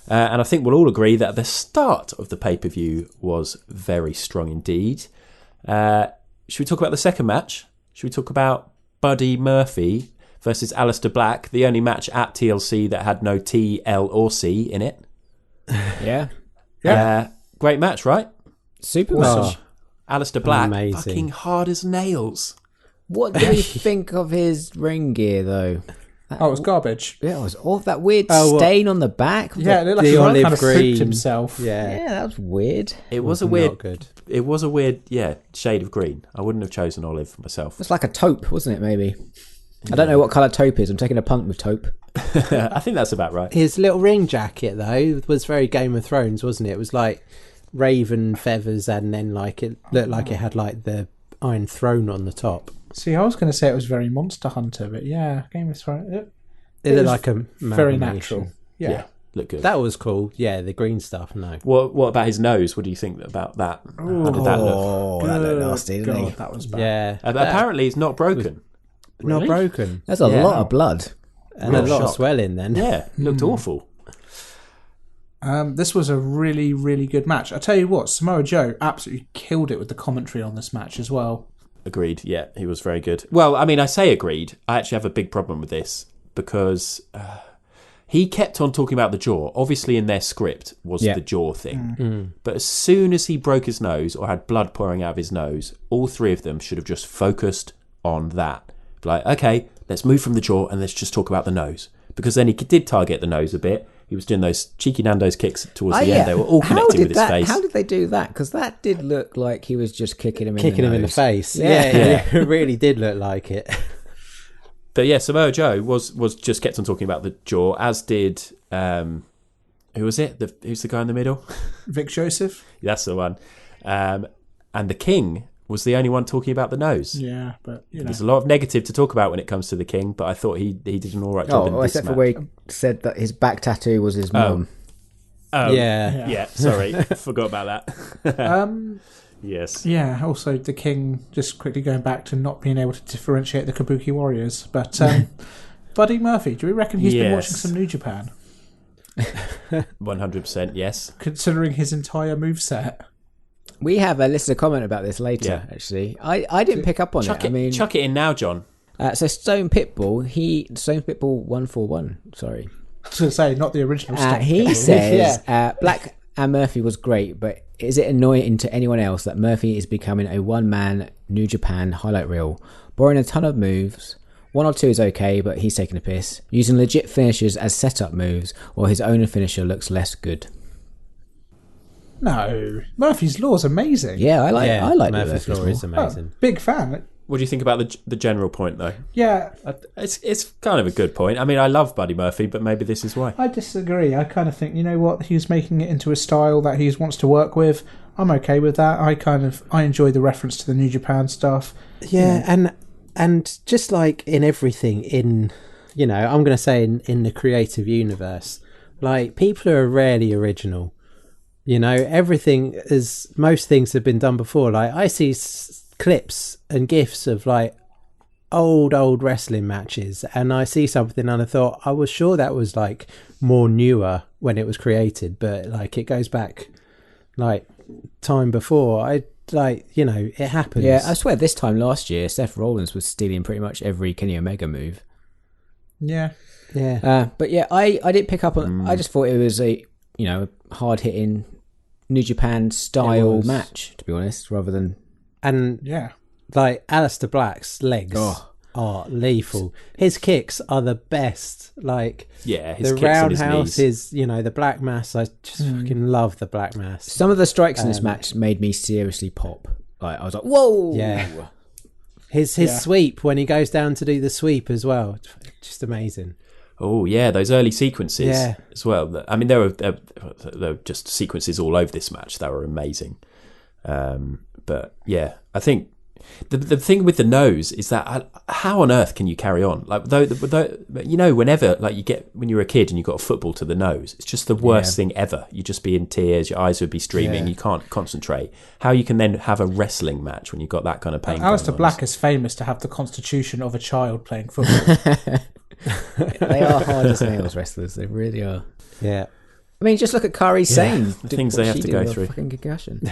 And I think we'll all agree that the start of the pay-per-view was very strong indeed. Should we talk about the second match? Should we talk about Buddy Murphy versus Aleister Black, the only match at TLC that had no T, L or C in it? Yeah. Great match, right? Super Awesome. match. Aleister Black, Amazing. fucking hard as nails. What do we think of his ring gear, though? Oh, it was garbage. Yeah, it was all that weird Oh, stain on the back. Yeah, it looked like The he olive kind of pooped green. himself. Yeah. Yeah, that was weird. It was a Not weird, good. it was a weird, shade of green. I wouldn't have chosen olive myself. It's like a taupe, wasn't it, maybe? I don't know what colour taupe is. I'm taking a punt with taupe. I think that's about right. His little ring jacket, though, was very Game of Thrones, wasn't it? It was like raven feathers, and then like it looked like it had like the Iron Throne on the top. See, I was going to say it was very Monster Hunter, but yeah, Game of Thrones. It was looked like a very amalgamation. natural. Yeah. Look good. That was cool. Yeah, the green stuff. No. What about his nose? What do you think about that? How did that look? Oh, that looked nasty, didn't God, he? that was bad. Yeah. Apparently, it's not broken. Not Really? broken. There's a lot of blood. And Real a lot of shock. swelling then. Yeah, looked awful. This was a really, really good match. I tell you what, Samoa Joe absolutely killed it with the commentary on this match as well. Agreed. Yeah, he was very good. Well, I mean, I say agreed. I actually have a big problem with this because he kept on talking about the jaw. Obviously, in their script was the jaw thing. But as soon as he broke his nose or had blood pouring out of his nose, all three of them should have just focused on that. Like, okay, let's move from the jaw and let's just talk about the nose. Because then he did target the nose a bit. He was doing those cheeky Nando's kicks towards the end. They were all connected with his face. How did they do that? Because that did look like he was just kicking him in Kicking the him in the nose. face. Yeah. It really did look like it. But yeah, Samoa Joe was just kept on talking about the jaw, as did who was it? Who's the guy in the middle? Vic Joseph? That's the one. And the King was the only one talking about the nose. Yeah, but you know. There's a lot of negative to talk about when it comes to the King, but I thought he did an all right job in this except match. for where he said that his back tattoo was his mum. Oh, Yeah. yeah. Sorry, forgot about that. Yes. Yeah, also the King, just quickly going back to not being able to differentiate the Kabuki Warriors. But Buddy Murphy, do we reckon he's been watching some New Japan? 100%. Yes. Considering his entire moveset. We have a listener comment about this later, actually. I didn't pick up on Chuck it. I mean, chuck it in now, John. so Stone Pitbull 141, sorry. I was going to say, not the original stuff. He says, Black and Murphy was great, but is it annoying to anyone else that Murphy is becoming a one-man New Japan highlight reel? Borrowing a ton of moves. One or two is okay, but he's taking a piss. Using legit finishers as setup moves, while his own finisher looks less good. No, Murphy's Law's amazing. Yeah, I like Murphy's Law is amazing. Big fan. What do you think about the general point, though? Yeah, It's kind of a good point. I mean, I love Buddy Murphy, but maybe this is why. I disagree. I kind of think, you know what, he's making it into a style that he wants to work with. I'm okay with that. I enjoy the reference to the New Japan stuff. Yeah, and just like in everything in, I'm going to say in the creative universe, like people are rarely original. Everything most things have been done before. Like I see clips and gifs of like old wrestling matches, and I see something and I thought, I was sure that was like more newer when it was created, but like it goes back like time before. It happens. Yeah, I swear this time last year, Seth Rollins was stealing pretty much every Kenny Omega move. Yeah. But yeah, I didn't pick up on. I just thought it was a hard hitting New Japan style match, to be honest, rather than like Aleister Black's legs are lethal. His kicks are the best. Like his the kicks roundhouse and his is the Black Mass. I just fucking love the Black Mass. Some of the strikes in this match made me seriously pop. Like I was like, whoa! Yeah. His sweep when he goes down to do the sweep as well, just amazing. Oh yeah, those early sequences as well. I mean, there were just sequences all over this match that were amazing. But yeah, I think the thing with the nose is that how on earth can you carry on? Like though whenever when you're a kid and you got a football to the nose, it's just the worst thing ever. You'd just be in tears, your eyes would be streaming, you can't concentrate. How you can then have a wrestling match when you've got that kind of pain? Aleister Black is famous to have the constitution of a child playing football. They are hard as nails wrestlers. They really are. Yeah. I mean, just look at Kairi Sane. The things they have to go through. Fucking concussion.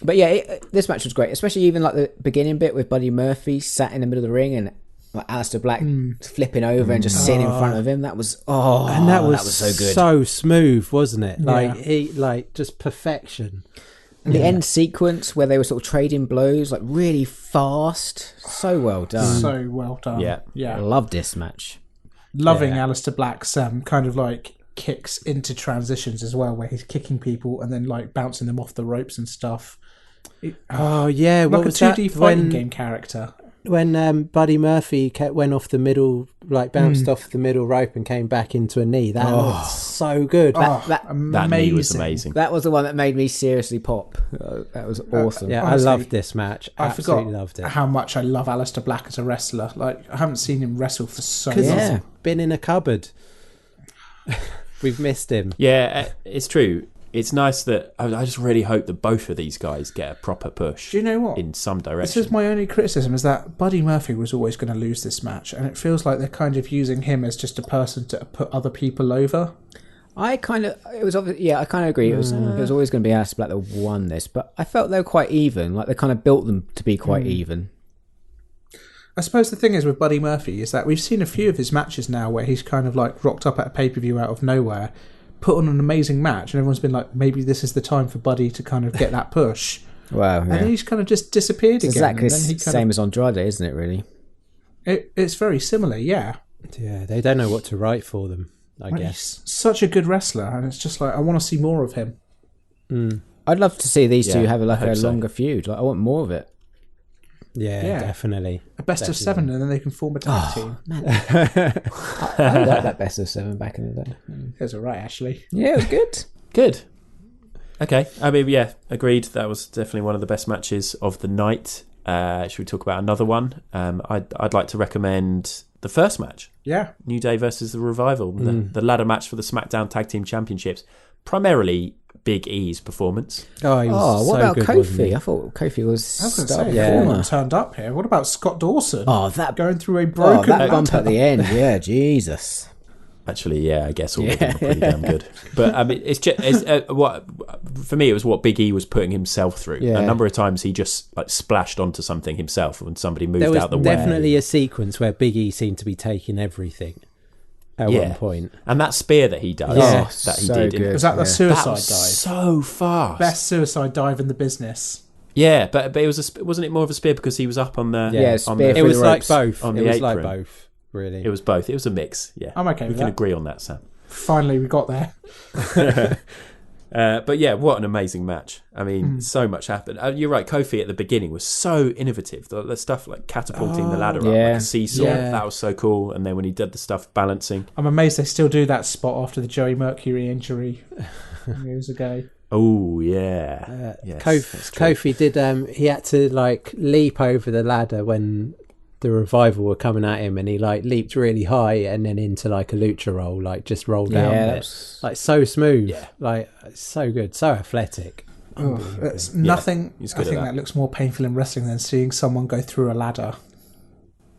But yeah, this match was great, especially even like the beginning bit with Buddy Murphy sat in the middle of the ring and like Aleister Black flipping over and just sitting in front of him. That was that was so good, so smooth, wasn't it? Like just perfection. And the end sequence where they were sort of trading blows, like really fast, so well done. So well done. I love this match. Loving Aleister Black's kind of like kicks into transitions as well, where he's kicking people and then like bouncing them off the ropes and stuff. Like what was a 2D fighting game character. When Buddy Murphy went off the middle, like bounced off the middle rope and came back into a knee, that looked so good. That knee was amazing. That was the one that made me seriously pop. That was awesome. Honestly, I loved this match. Absolutely loved it. How much I love Aleister Black as a wrestler. Like I haven't seen him wrestle for so long. He's been in a cupboard. We've missed him. Yeah, it's true. It's nice that I just really hope that both of these guys get a proper push. Do you know what? In some direction. This is my only criticism, is that Buddy Murphy was always going to lose this match, and it feels like they're kind of using him as just a person to put other people over. I kind of agree. It was always going to be Aleister Black that won this, but I felt they were quite even. Like they kind of built them to be quite even. I suppose the thing is with Buddy Murphy is that we've seen a few of his matches now where he's kind of like rocked up at a pay-per-view out of nowhere, put on an amazing match, and everyone's been like, maybe this is the time for Buddy to kind of get that push. Wow. And then he's kind of just disappeared again. Exactly the same as Andrade, isn't it, really? It's very similar, yeah. Yeah, they don't know what to write for them, I guess. He's such a good wrestler, and it's just like, I want to see more of him. I'd love to see these two have a longer feud. Like, I want more of it. Yeah, definitely. A best of 7, and then they can form a tag team. Man. I liked that best of 7 back in the day. It was alright, actually. Yeah, it was good. Good. Okay. I mean, yeah, agreed. That was definitely one of the best matches of the night. Should we talk about another one? I'd like to recommend the first match. Yeah. New Day versus the Revival, the ladder match for the SmackDown Tag Team Championships. Primarily Big E's performance. What about good, Kofi? I thought Kofi was. I was going to say, Foreman turned up here. What about Scott Dawson? That going through a broken that bump at the end. Yeah, Jesus. Actually, yeah, I guess all of them are pretty damn good. But I mean, what for me, it was what Big E was putting himself through. Yeah. A number of times he just like splashed onto something himself when somebody moved out the way. There was definitely a sequence where Big E seemed to be taking everything at one point. And that spear that he does, that he did. Good. Was that the suicide that was dive? So fast. Best suicide dive in the business. Yeah, but it was wasn't it more of a spear because he was up on the it was like both. On it the was apron. like both. Really, it was both. It was a mix. Yeah, I'm okay. We can agree on that, Sam. Finally, we got there. But yeah, what an amazing match. I mean, so much happened. You're right, Kofi at the beginning was so innovative. The stuff like catapulting the ladder up like a seesaw, that was so cool. And then when he did the stuff balancing. I'm amazed they still do that spot after the Joey Mercury injury years ago. Oh, yeah. Yes, Kofi did, he had to like leap over the ladder when the Revival were coming at him, and he like leaped really high and then into like a lucha roll, like just rolled down there. Like so smooth, like so good, so athletic. It's nothing. I think that looks more painful in wrestling than seeing someone go through a ladder.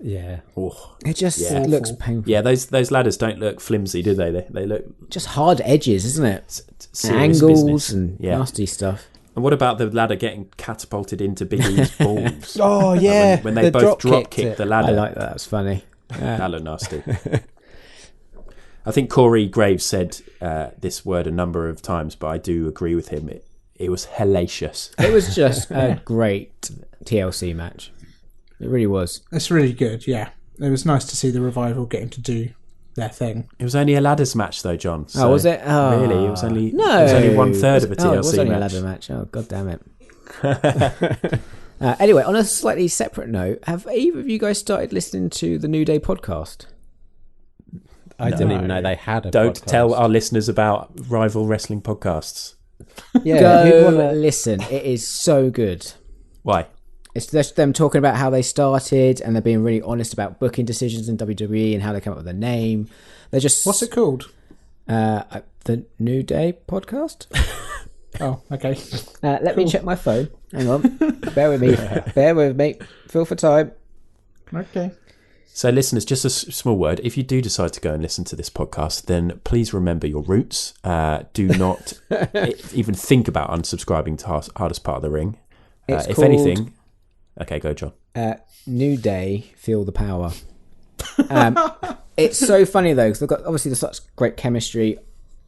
Yeah. Oh, It just Yeah. looks painful. yeah. Those ladders don't look flimsy, do they? They look Just hard edges, isn't it? serious Angles business. and Yeah. nasty stuff. And what about the ladder getting catapulted into Big E's balls? Oh, yeah. When they both drop kicked the ladder. I like that. That's funny. That looked nasty. I think Corey Graves said this word a number of times, but I do agree with him. It was hellacious. It was just a great TLC match. It really was. It's really good, yeah. It was nice to see the Revival getting to do their thing. It was only a ladders match, though, John. So Was it? Oh. Really, it was only No. It was only 1/3 of a TLC it was only match. a ladder match. Oh, god damn it. Anyway, on a slightly separate note, have either of you guys started listening to the New Day podcast? I didn't even know they had a Don't podcast. tell our listeners about rival wrestling podcasts. Yeah, Go who'd wanna- listen. It is so good. Why? It's just them talking about how they started, and they're being really honest about booking decisions in WWE and how they come up with the name. They're just What's it called? The New Day podcast. Oh, okay. Let me check my phone. Hang on. Bear with me. Bear with me. Feel for time. Okay. So, listeners, just a small word. If you do decide to go and listen to this podcast, then please remember your roots. Do not even think about unsubscribing to Hardest Part of the Ring. It's if called, anything... Okay, go, John. New Day, Feel the Power. It's so funny, though, because they've got obviously such great chemistry.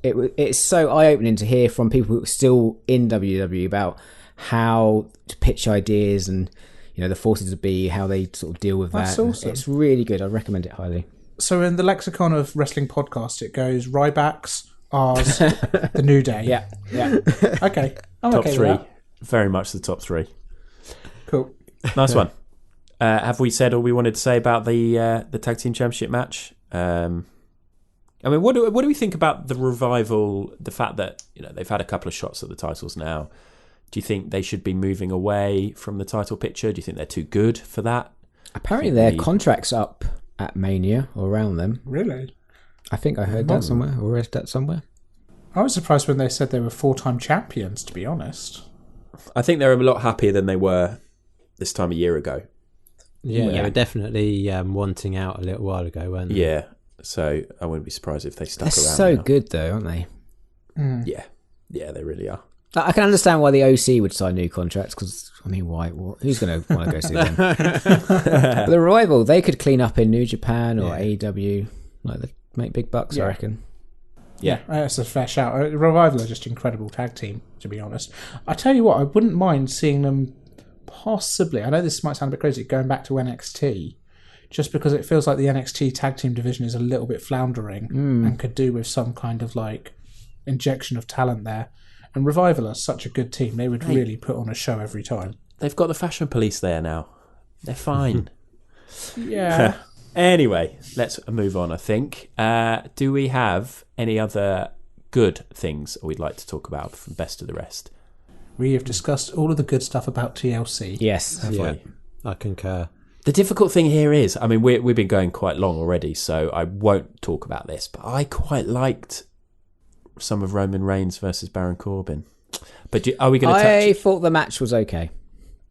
It's so eye-opening to hear from people who are still in WWE about how to pitch ideas and, you know, the forces to be, how they sort of deal with That's that. awesome. It's really good. I recommend it highly. So in the lexicon of wrestling podcasts, it goes Rybacks, ours, the New Day. Yeah. Okay. I'm Top okay three. with that. Very much the top three. Cool. Nice one. Have we said all we wanted to say about the tag team championship match? I mean, what do we think about the Revival? The fact that, you know, they've had a couple of shots at the titles now. Do you think they should be moving away from the title picture? Do you think they're too good for that? Apparently their contract's up at Mania or around them. Really? I think I heard that somewhere or read that somewhere. I was surprised when they said they were 4-time champions, to be honest. I think they're a lot happier than they were this time a year ago. Yeah, they were definitely wanting out a little while ago, weren't they? Yeah, so I wouldn't be surprised if they stuck They're around. so now. good, though, aren't they? Yeah, they really are. I can understand why the OC would sign new contracts because, I mean, why? Who's going to want to go see them? But the Revival, they could clean up in New Japan or AEW. Like, they make big bucks, I reckon. Yeah, that's a fair shout. Revival are just an incredible tag team, to be honest. I tell you what, I wouldn't mind seeing them possibly, I know this might sound a bit crazy, going back to NXT, just because it feels like the NXT tag team division is a little bit floundering and could do with some kind of like injection of talent there. And Revival are such a good team, they would really put on a show every time. They've got the fashion police there now. They're fine. Yeah. Anyway, let's move on, I think. Do we have any other good things we'd like to talk about from Best of the Rest? We have discussed all of the good stuff about TLC. Yes. Yeah, I concur. The difficult thing here is, I mean, we've been going quite long already, so I won't talk about this, but I quite liked some of Roman Reigns versus Baron Corbin. But are we going to touch... I thought the match was okay.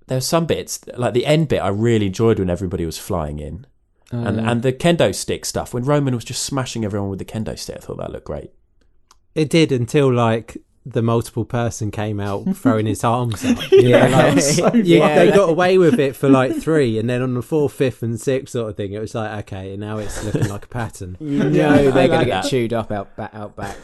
There's some bits, like the end bit, I really enjoyed when everybody was flying in. And the kendo stick stuff, when Roman was just smashing everyone with the kendo stick, I thought that looked great. It did until like the multiple person came out throwing his arms up. Yeah. They got away with it for like 3, and then on the 4th, 5th, and 6th sort of thing, it was like, okay, now it's looking like a pattern. You know they're going to get chewed up out back.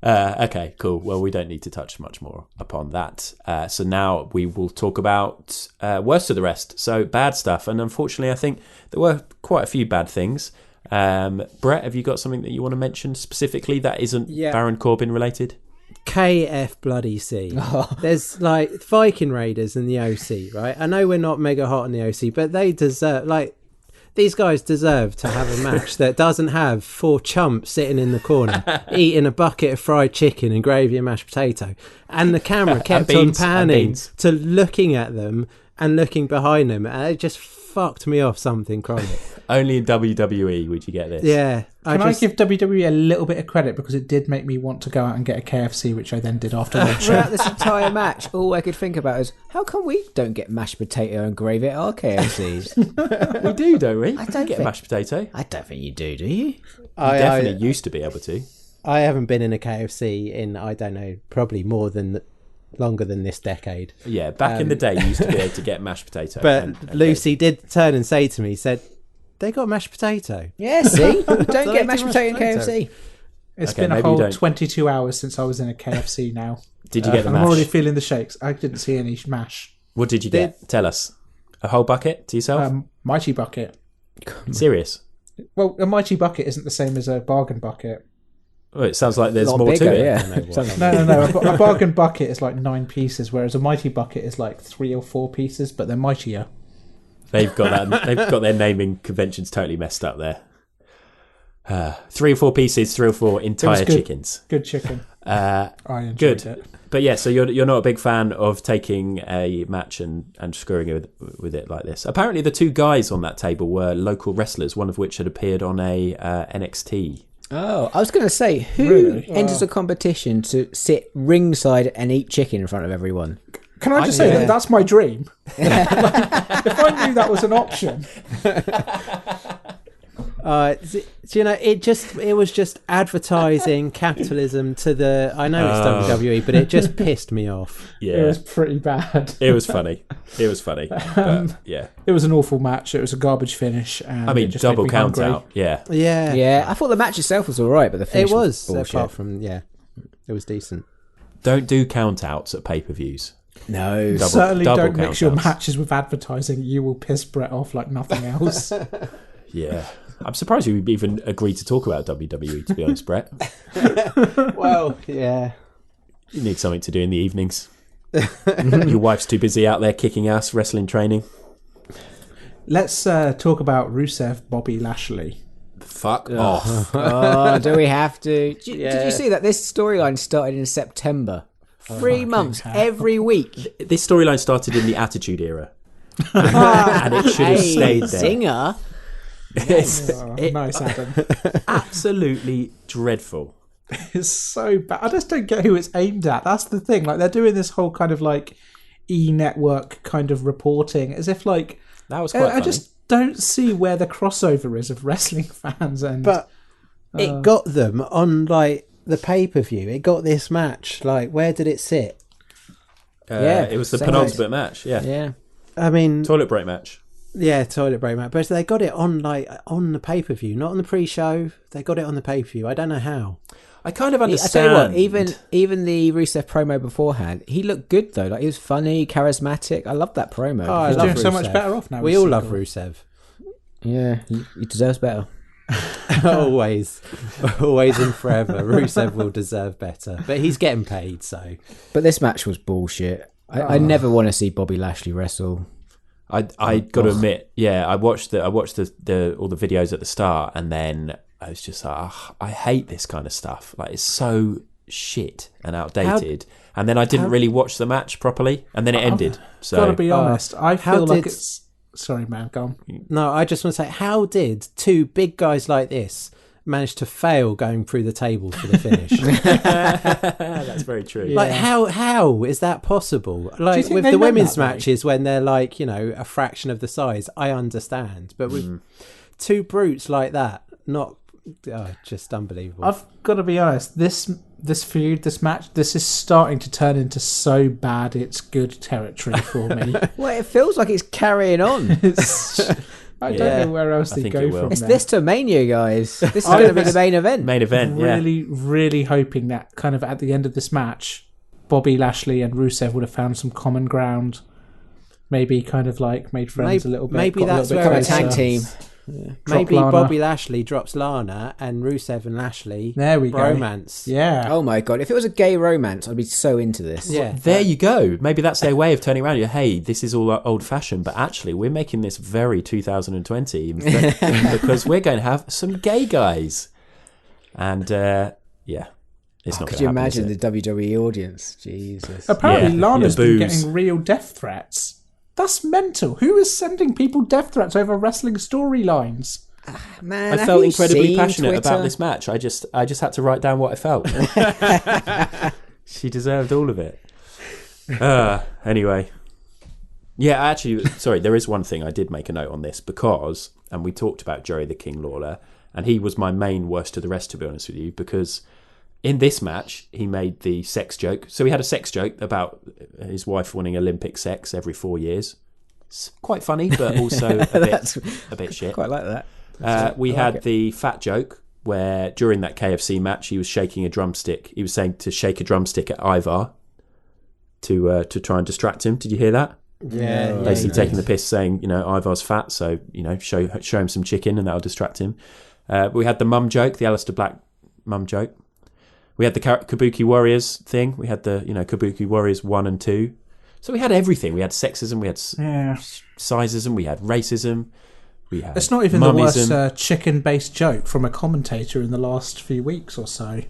Okay, cool. Well, we don't need to touch much more upon that. So now we will talk about worst of the rest. So bad stuff. And unfortunately, I think there were quite a few bad things. Brett, have you got something that you want to mention specifically that isn't Baron Corbin related? KF bloody C. There's like Viking Raiders and the OC, right? I know we're not mega hot on the OC, but they deserve, like, these guys deserve to have a match that doesn't have 4 chumps sitting in the corner eating a bucket of fried chicken and gravy and mashed potato. And the camera kept on panning to looking at them and looking behind them. And it just fucked me off something chronic. Only in WWE would you get this. Yeah. Can I give WWE a little bit of credit because it did make me want to go out and get a KFC, which I then did after the show. Throughout this entire match, all I could think about is, how come we don't get mashed potato and gravy at our KFCs? We do, don't we? I don't get think- mashed potato. I don't think you do you? I Definitely used to be able to. I haven't been in a KFC in, I don't know, probably longer than this decade. Yeah, back in the day, you used to be able to get mashed potato. But and Lucy did turn and say to me, said, they got mashed potato. Yeah, see? Don't they get do mashed mashed potato in potato? KFC. It's Okay, been a maybe you whole don't. 22 hours since I was in a KFC now. Did you get the I'm mash? already feeling the shakes. I didn't see any mash. What did you get? Tell us. A whole bucket to yourself? Mighty bucket. Serious? Well, a mighty bucket isn't the same as a bargain bucket. Well, it sounds like there's Lot more bigger, to it. yeah. No. A bargain bucket is like 9 pieces, whereas a mighty bucket is like 3 or 4 pieces, but they're mightier. They've got that. They've got their naming conventions totally messed up there. 3 or 4 pieces, 3 or 4 entire good. chickens. Good chicken. Uh, I enjoyed good. it. But yeah, so you're not a big fan of taking a match and screwing it with it like this. Apparently, the 2 guys on that table were local wrestlers, one of which had appeared on a NXT. Oh, I was going to say, who Really? enters a competition to sit ringside and eat chicken in front of everyone? Can I just say that that's my dream? If I knew that was an option. Do you know, it was just advertising capitalism to the, I know it's WWE, but it just pissed me off. Yeah, It was pretty bad. it was funny. But yeah, It was an awful match. It was a garbage finish. And I mean, it just made double me count hungry. out. Yeah, Yeah. Yeah, I thought the match itself was all right, but the finish It was, bullshit. apart from, it was decent. don't do count outs at pay-per-views. No. Certainly double don't mix your countouts. matches with advertising. You will piss Brett off like nothing else. Yeah, I'm surprised you even agreed to talk about WWE. To be honest, Brett, Well, yeah. you need something to do in the evenings. Your wife's too busy out there kicking ass, wrestling training. Let's talk about Rusev, Bobby Lashley. Fuck off. Oh, do we have to? Did Yeah. you see that this storyline started in September? 3 months every week. This storyline started in the Attitude Era, and it should have stayed there. Singer. It's Nice, Adam. absolutely dreadful. It's so bad. I just don't get who it's aimed at. That's the thing. Like, they're doing this whole kind of like e-network kind of reporting as if like That was quite funny. I just don't see where the crossover is of wrestling fans. And But it got them on, like, the pay-per-view. It got this match. Like, where did it sit? Yeah, it was the same penultimate match. Yeah. Yeah. I mean, Toilet break match. yeah, toilet break match. But they got it on, like, on the pay-per-view, not on the pre-show. They got it on the pay-per-view. I don't know how. I kind of I understand. tell you what, even the Rusev promo beforehand, he looked good though. Like, he was funny, charismatic. I loved that promo. Oh, I he's love doing so Rusev. much better off now. We with all love Seagull. Rusev. Yeah, he deserves better. Always and forever. Rusev will deserve better. But he's getting paid, so. But this match was bullshit. I never want to see Bobby Lashley wrestle. I got to admit, yeah, I watched the all the videos at the start, and then I was just like, I hate this kind of stuff. Like, it's so shit and outdated. And then I didn't really watch the match properly, and then it ended. So Gotta be honest, I feel like did- it's. Sorry, man, go on. No, I just want to say, how did 2 big guys like this manage to fail going through the tables for the finish? that's very true. Like, how is that possible? Like, think with they the meant women's that, though? matches, when they're like, a fraction of the size, I understand. But with 2 brutes like that, just unbelievable. I've got to be honest. This feud, this match, this is starting to turn into so bad it's good territory for me. Well, it feels like it's carrying on. I don't know where else they think go it will. from It's there. this to Mania, guys. This is going to be the main event. Main event, yeah. Really, really hoping that kind of at the end of this match, Bobby Lashley and Rusev would have found some common ground. Maybe kind of like made friends a little bit. maybe got a that's little bit where A it's closer. tag team. Maybe Lana. Bobby Lashley drops Lana and Rusev and Lashley There we go. romance. Yeah. Oh my god! If it was a gay romance, I'd be so into this. Yeah. There you go. Maybe that's their way of turning around. Hey, this is all old-fashioned, but actually, we're making this very 2020 because we're going to have some gay guys. And yeah, it's not. Could gonna you happen, imagine is the it? WWE audience? Jesus. Apparently, Yeah, Lana's the been boos. getting real death threats. That's mental. Who is sending people death threats over wrestling storylines? Man, I have felt you incredibly seen passionate Twitter? about this match. I just had to write down what I felt. She deserved all of it. Anyway. Yeah, actually, sorry, there is one thing I did make a note on this because, and we talked about Jerry the King Lawler, and he was my main worst of the rest, to be honest with you, because in this match, he made the sex joke. So he had a sex joke about his wife wanting Olympic sex every 4 years. It's quite funny, but also a bit shit. Quite like that. We had the fat joke where during that KFC match, he was shaking a drumstick. He was saying to shake a drumstick at Ivar to try and distract him. Did you hear that? Yeah. Basically taking the piss, saying, Ivar's fat, so, show him some chicken and that'll distract him. We had the mum joke, the Aleister Black mum joke. We had the Kabuki Warriors thing. We had the, Kabuki Warriors 1 and 2. So we had everything. We had sexism, we had sizeism, we had racism, we had It's not even mummism. the worst chicken-based joke from a commentator in the last few weeks or so,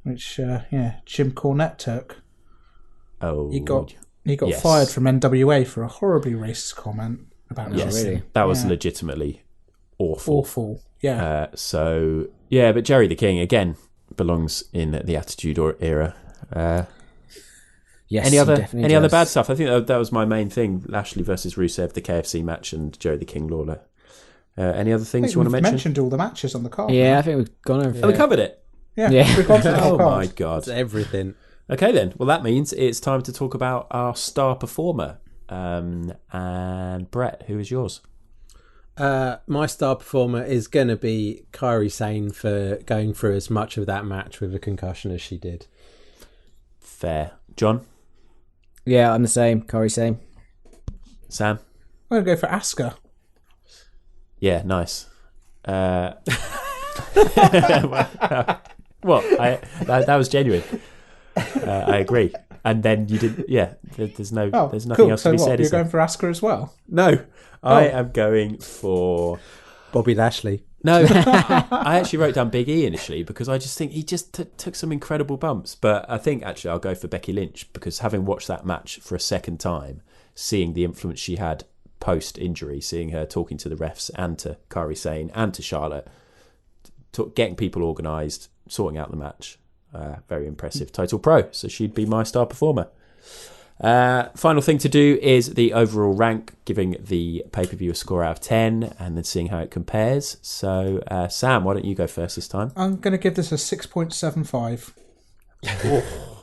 which, Jim Cornette took. Oh, He got yes. fired from NWA for a horribly racist comment about Yes, wrestling. that was legitimately awful. Awful, yeah. But Jerry the King, again, belongs in the Attitude Era. Yes, Any other he other does. bad stuff? I think that was my main thing. Lashley versus Rusev, the KFC match, and Jerry the King Lawler. Any other things you want to We've mention? mentioned all the matches on the card. Yeah, I think we've gone over Oh, we it. covered it. Yeah, Yeah. we've gone through the whole Oh card. my god. It's everything. Okay then. Well, that means it's time to talk about our star performer. And Brett, who is yours? My star performer is going to be Kairi Sane for going through as much of that match with a concussion as she did. Fair. John? Yeah, I'm the same. Corey, same. Sam? I'm going to go for Asuka. Yeah, nice. What? That was genuine. I agree. And then you didn't. Yeah, there's nothing cool. else So to be what? said. You're Is there? going for Asuka as well? No, I am going for. Bobby Lashley. No, I actually wrote down Big E initially because I just think he just took some incredible bumps. But I think actually I'll go for Becky Lynch because having watched that match for a second time, seeing the influence she had post-injury, seeing her talking to the refs and to Kairi Sane and to Charlotte, getting people organised, sorting out the match, very impressive. Total pro. So she'd be my star performer. Final thing to do is the overall rank, giving the pay-per-view a score out of 10 and then seeing how it compares. So, Sam, why don't you go first this time? I'm going to give this a 6.75.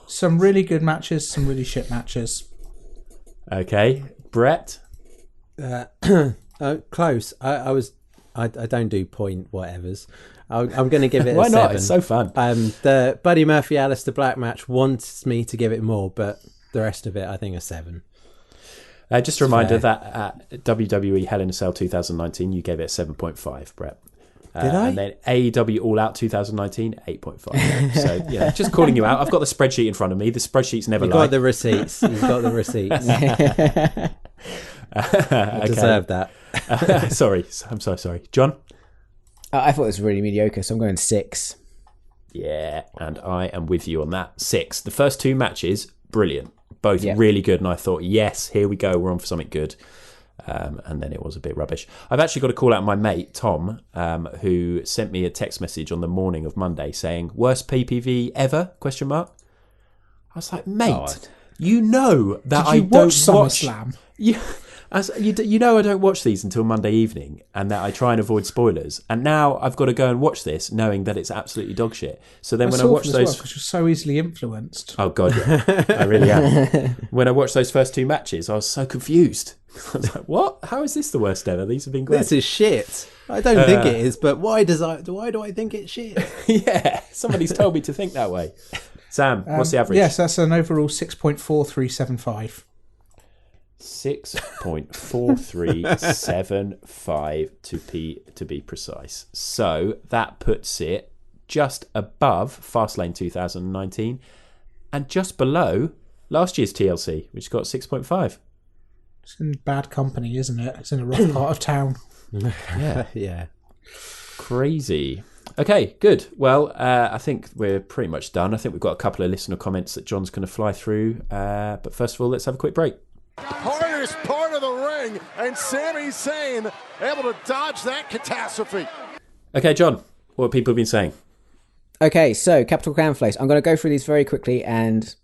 Some really good matches, some really shit matches. Okay. Brett? Close. I don't do point whatevers. I'm going to give it Why a not? 7. It's so fun. The Buddy Murphy Aleister Black match wants me to give it more, but the rest of it, I think, a 7. Just a reminder that at WWE Hell in a Cell 2019, you gave it a 7.5, Brett. Did I? And then AEW All Out 2019, 8.5. So, yeah, just calling you out. I've got the spreadsheet in front of me. The spreadsheet's never You've lied. got the receipts. You've got the receipts. You deserve that. Sorry. I'm so sorry. John? I thought it was really mediocre, so I'm going 6. Yeah, and I am with you on that. 6. The first 2 matches, brilliant. Both Yeah. really good, and I thought, yes, here we go, we're on for something good. And then it was a bit rubbish. I've actually got to call out my mate, Tom, who sent me a text message on the morning of Monday saying, worst PPV ever, question mark. I was like, mate, you know that Did you I don't watch SummerSlam? You know I don't watch these until Monday evening and that I try and avoid spoilers. And now I've got to go and watch this knowing that it's absolutely dog shit. So then when I watch those... because you're so easily influenced. Oh, God, yeah. I really am. When I watched those first 2 matches, I was so confused. I was like, what? How is this the worst ever? These have been great. This is shit. I don't think it is, but why do I think it's shit? Yeah, somebody's told me to think that way. Sam, what's the average? Yes, that's an overall 6.4375. 6.4375 to be precise. So that puts it just above Fastlane 2019 and just below last year's TLC, which got 6.5. It's in bad company, isn't it? It's in a rough part of town. Yeah. Yeah. Crazy. Okay, good. Well, I think we're pretty much done. I think we've got a couple of listener comments that John's going to fly through. But first of all, let's have a quick break. Party dangerous part of the ring, and Sami Zayn able to dodge that catastrophe. Okay, John, what have people been saying? Okay, so Capital Clownface. I'm going to go through these very quickly and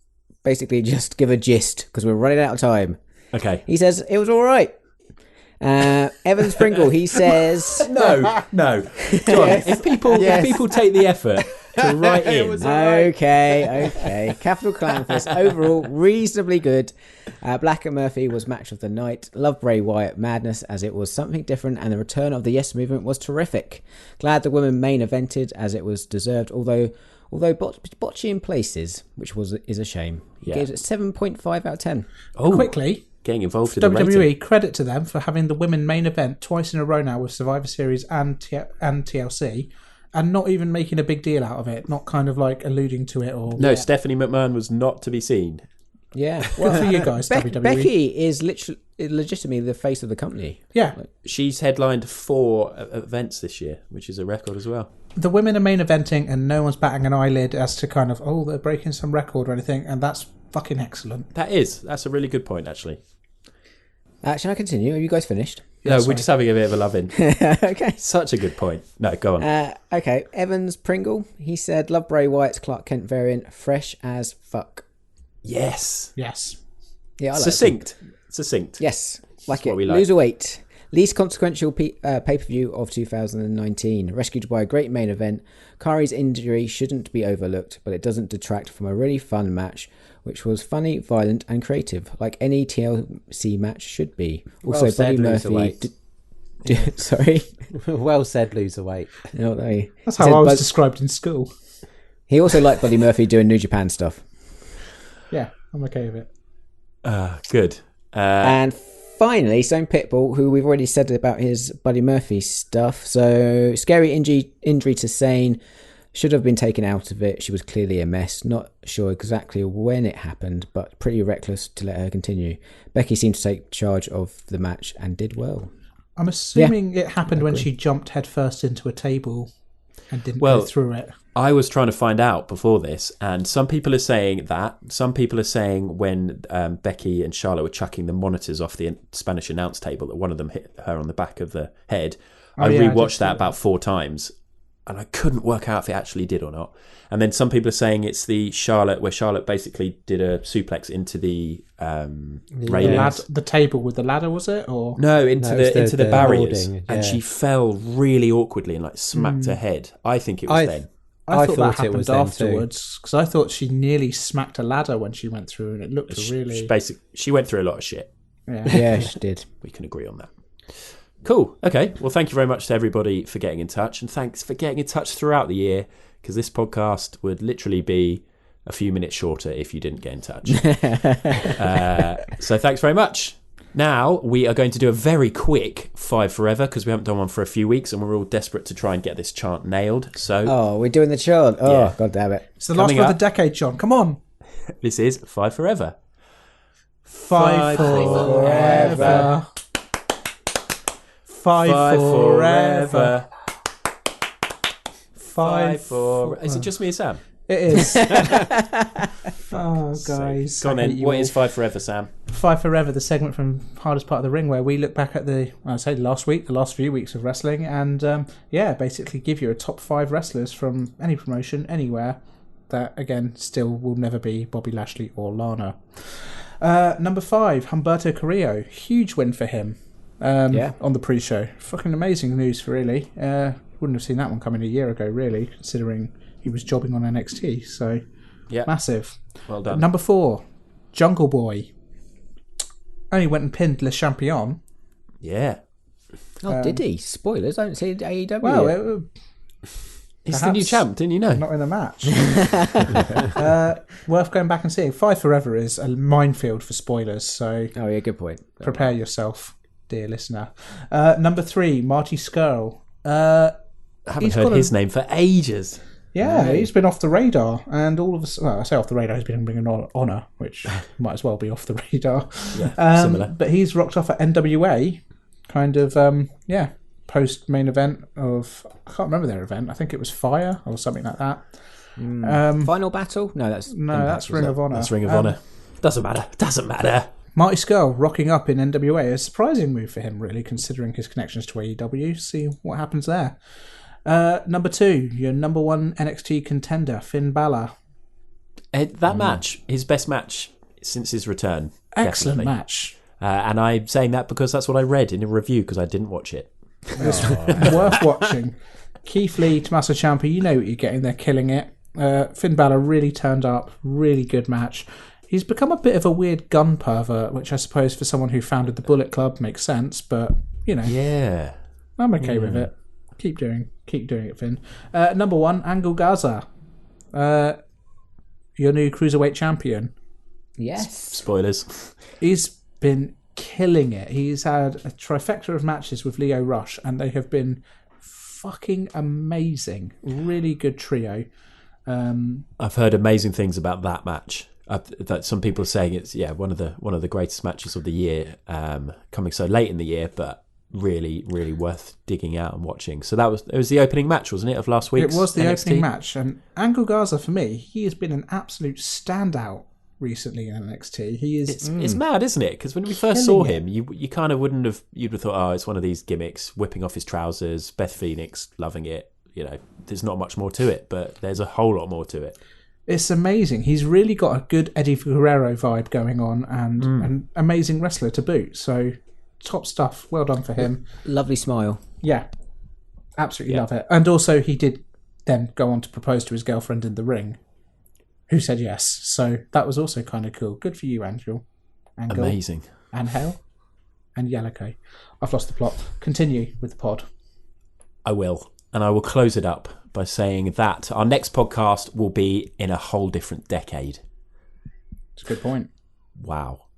basically just give a gist because we're running out of time. Okay. He says it was all right. Evan Springle, he says No. John, if people take the effort to write in. Okay. Capital Clownface, overall, reasonably good. Black and Murphy was match of the night. Love Bray Wyatt madness as it was something different, and the return of the Yes Movement was terrific. Glad the women main evented as it was deserved, although botchy in places, which is a shame. He gave it 7.5 out of 10. Oh, Quickly, getting involved in the WWE, rating. credit to them for having the women main event twice in a row now with Survivor Series and TLC, and not even making a big deal out of it, not kind of like alluding to it or... No, Stephanie McMahon was not to be seen. Yeah. Well, for you guys, WWE. Becky is legitimately the face of the company. Yeah. She's headlined 4 events this year, which is a record as well. The women are main eventing and no one's batting an eyelid as to kind of, they're breaking some record or anything, and that's fucking excellent. That's a really good point, actually. Shall I continue? Are you guys finished? No, we're just having a bit of a love-in. Okay. Such a good point. No, go on. Okay. Evans Pringle, he said, love Bray Wyatt's Clark Kent variant, fresh as fuck. Yes. Yeah, I like Succinct. Yes, like what it. we like. Loser weight. Least consequential pay-per-view of 2019. Rescued by a great main event. Kari's injury shouldn't be overlooked, but it doesn't detract from a really fun match, which was funny, violent, and creative, like any TLC match should be. Also, Well Buddy said, Murphy... Sorry? Well said, loser weight. No. That's how I was described in school. He also liked Buddy Murphy doing New Japan stuff. Yeah, I'm okay with it. Good. And finally, Stone Pitbull, who we've already said about his Buddy Murphy stuff. So, scary injury to Sane. Should have been taken out of it. She was clearly a mess. Not sure exactly when it happened, but pretty reckless to let her continue. Becky seemed to take charge of the match and did well. I'm assuming it happened when she jumped headfirst into a table and didn't go through it. I was trying to find out before this, and some people are saying that. Some people are saying when Becky and Charlotte were chucking the monitors off the Spanish announce table that one of them hit her on the back of the head. I rewatched that about 4 times, and I couldn't work out if it actually did or not. And then some people are saying it's the Charlotte, where Charlotte basically did a suplex into the railings. The table with the ladder, was it? Or into the barriers, holding, and she fell really awkwardly and smacked her head. I think it was then. I thought that it happened was then afterwards, because I thought she nearly smacked a ladder when she went through, and it looked really... She went through a lot of shit. Yeah, she did. We can agree on that. Cool. Okay. Well, thank you very much to everybody for getting in touch, and thanks for getting in touch throughout the year, because this podcast would literally be a few minutes shorter if you didn't get in touch. So thanks very much. Now we are going to do a very quick 5 Forever, because we haven't done one for a few weeks, and we're all desperate to try and get this chant nailed. So we're doing the chant. Oh, God damn it. It's the last one of the decade, John. Come on. This is 5 Forever. 5 forever. 5 forever. 5 forever. Is it just me and Sam? It is. Guys. Go on then. What is 5 Forever, Sam? 5 Forever, the segment from Hardest Part of the Ring, where we look back at the last few weeks of wrestling, and basically give you a top 5 wrestlers from any promotion, anywhere, that again still will never be Bobby Lashley or Lana. Number 5, Humberto Carrillo. Huge win for him on the pre-show. Fucking amazing news, really. Wouldn't have seen that one coming a year ago, really, considering he was jobbing on NXT. So, massive. Well done. Number 4, Jungle Boy. Only went and pinned Le Champion. Yeah. Oh, did he? Spoilers, I don't see AEW. Well, he's the new champ, didn't you know? Not in the match. Worth going back and seeing. 5 Forever is a minefield for spoilers, so... Oh, yeah, good point. Prepare yourself, dear listener. Number 3, Marty Scurll. I haven't heard his name for ages. Yeah, he's been off the radar, and all of a I say off the radar, he's been bringing on Honor, which might as well be off the radar. Yeah, similar. But he's rocked off at NWA, kind of, post main event of, I can't remember their event, I think it was Fire or something like that. Final Battle? No, that's Ring of Honor. That's Ring of Honor. Doesn't matter. Marty Scurll rocking up in NWA. A surprising move for him, really, considering his connections to AEW. See what happens there. Number 2, your number 1 NXT contender, Finn Balor. That match, his best match since his return. Excellent definitely. match. And I'm saying that because that's what I read in a review because I didn't watch it. Worth watching. Keith Lee, Tommaso Ciampa, you know what you're getting. They're killing it. Finn Balor really turned up. Really good match. He's become a bit of a weird gun pervert, which I suppose for someone who founded the Bullet Club makes sense, but, you know. Yeah. I'm okay with it. Keep doing it, Finn. Number 1, Angel Gaza. Your new Cruiserweight champion. Yes. Spoilers. He's been killing it. He's had a trifecta of matches with Lio Rush, and they have been fucking amazing. Really good trio. I've heard amazing things about that match. That some people are saying it's one of the greatest matches of the year, coming so late in the year, but really, really worth digging out and watching. So it was the opening match, wasn't it, of last week's It was the NXT? opening match, and Angel Gaza, for me, he has been an absolute standout recently in NXT. He is. It's mad, isn't it? Because when we first saw him, you kind of you'd have thought, oh, it's one of these gimmicks, whipping off his trousers, Beth Phoenix loving it. You know, there's not much more to it, but there's a whole lot more to it. It's amazing. He's really got a good Eddie Guerrero vibe going on, and an amazing wrestler to boot. So, top stuff. Well done for him. Lovely smile. Yeah, absolutely love it. And also, he did then go on to propose to his girlfriend in the ring, who said yes. So that was also kind of cool. Good for you, Angel. Amazing. Angel and Yellowco. I've lost the plot. Continue with the pod. I will. And I will close it up by saying that our next podcast will be in a whole different decade. It's a good point. Wow.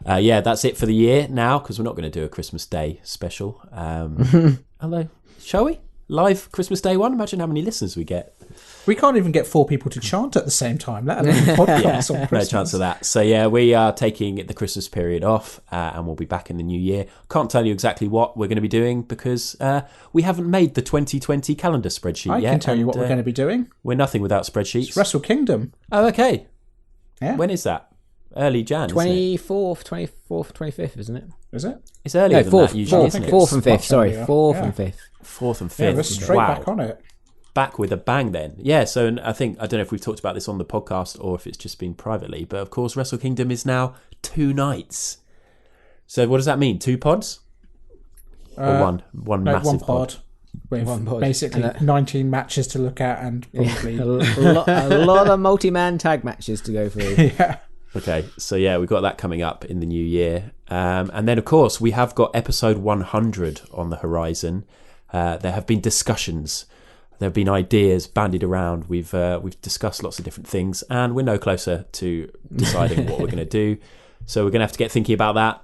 That's it for the year now, because we're not going to do a Christmas Day special. Although, shall we? Live Christmas Day one? Imagine how many listeners we get. We can't even get 4 people to chant at the same time, let alone podcasts on Christmas. No chance of that. So, we are taking the Christmas period off, and we'll be back in the new year. Can't tell you exactly what we're going to be doing because we haven't made the 2020 calendar spreadsheet yet. I can tell you what we're going to be doing. We're nothing without spreadsheets. It's Wrestle Kingdom. Oh, okay. Yeah. When is that? Early Jan, 24th, 25th, isn't it? Is it? It's earlier than that usually, isn't it? 4th and 5th, sorry. earlier. 4th and 5th. 4th and 5th. Yeah, we're straight back on it. Back with a bang then. Yeah, so I don't know if we've talked about this on the podcast or if it's just been privately, but of course Wrestle Kingdom is now 2 nights. So what does that mean? 2 pods? Or one massive pod? With One pod. basically 19 matches to look at and probably... a lot of multi-man tag matches to go through. yeah. Okay, so we've got that coming up in the new year. And then, of course, we have got episode 100 on the horizon. There have been discussions. There have been ideas bandied around. We've discussed lots of different things, and we're no closer to deciding what we're going to do. So we're going to have to get thinking about that.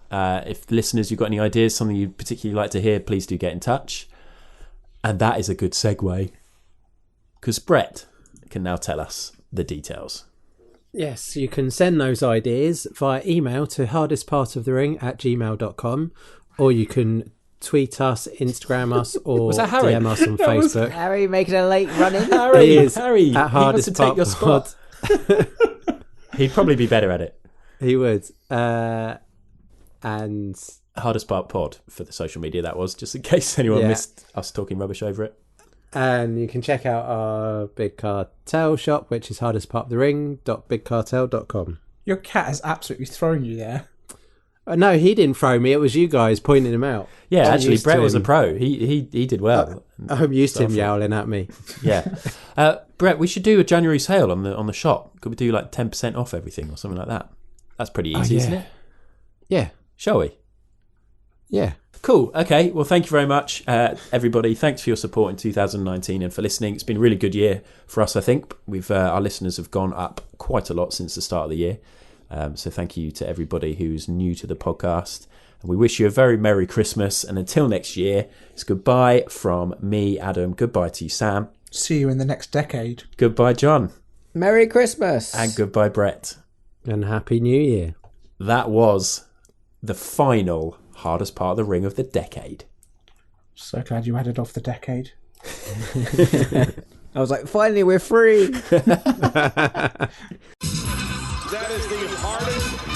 If listeners, you've got any ideas, something you'd particularly like to hear, please do get in touch. And that is a good segue, because Brett can now tell us the details. Yes, you can send those ideas via email to hardestpartofthering@gmail.com, or you can tweet us, Instagram us, or Was that Harry? DM us on Facebook. Harry making a late run in. Harry, He is Harry, at he wants to take your Hardest spot. He'd probably be better at it. He would. And Hardest Part Pod for the social media, that was, just in case anyone missed us talking rubbish over it. And you can check out our Big Cartel shop, which is hardestpartofthering.bigcartel.com. Your cat has absolutely thrown you there. No, he didn't throw me. It was you guys pointing him out. Yeah, I'm actually, used Brett to was a him. pro. He did well. I'm used to him yowling at me. Yeah. Brett, we should do a January sale on the shop. Could we do like 10% off everything or something like that? That's pretty easy, isn't it? Yeah. Shall we? Yeah. Cool. Okay. Well, thank you very much, everybody. Thanks for your support in 2019 and for listening. It's been a really good year for us, I think. Our listeners have gone up quite a lot since the start of the year. So thank you to everybody who's new to the podcast. And we wish you a very Merry Christmas. And until next year, it's goodbye from me, Adam. Goodbye to you, Sam. See you in the next decade. Goodbye, John. Merry Christmas. And goodbye, Brett. And Happy New Year. That was the final Hardest Part of the Ring of the decade. So glad you added off the decade. I was like, finally, we're free. That is the hardest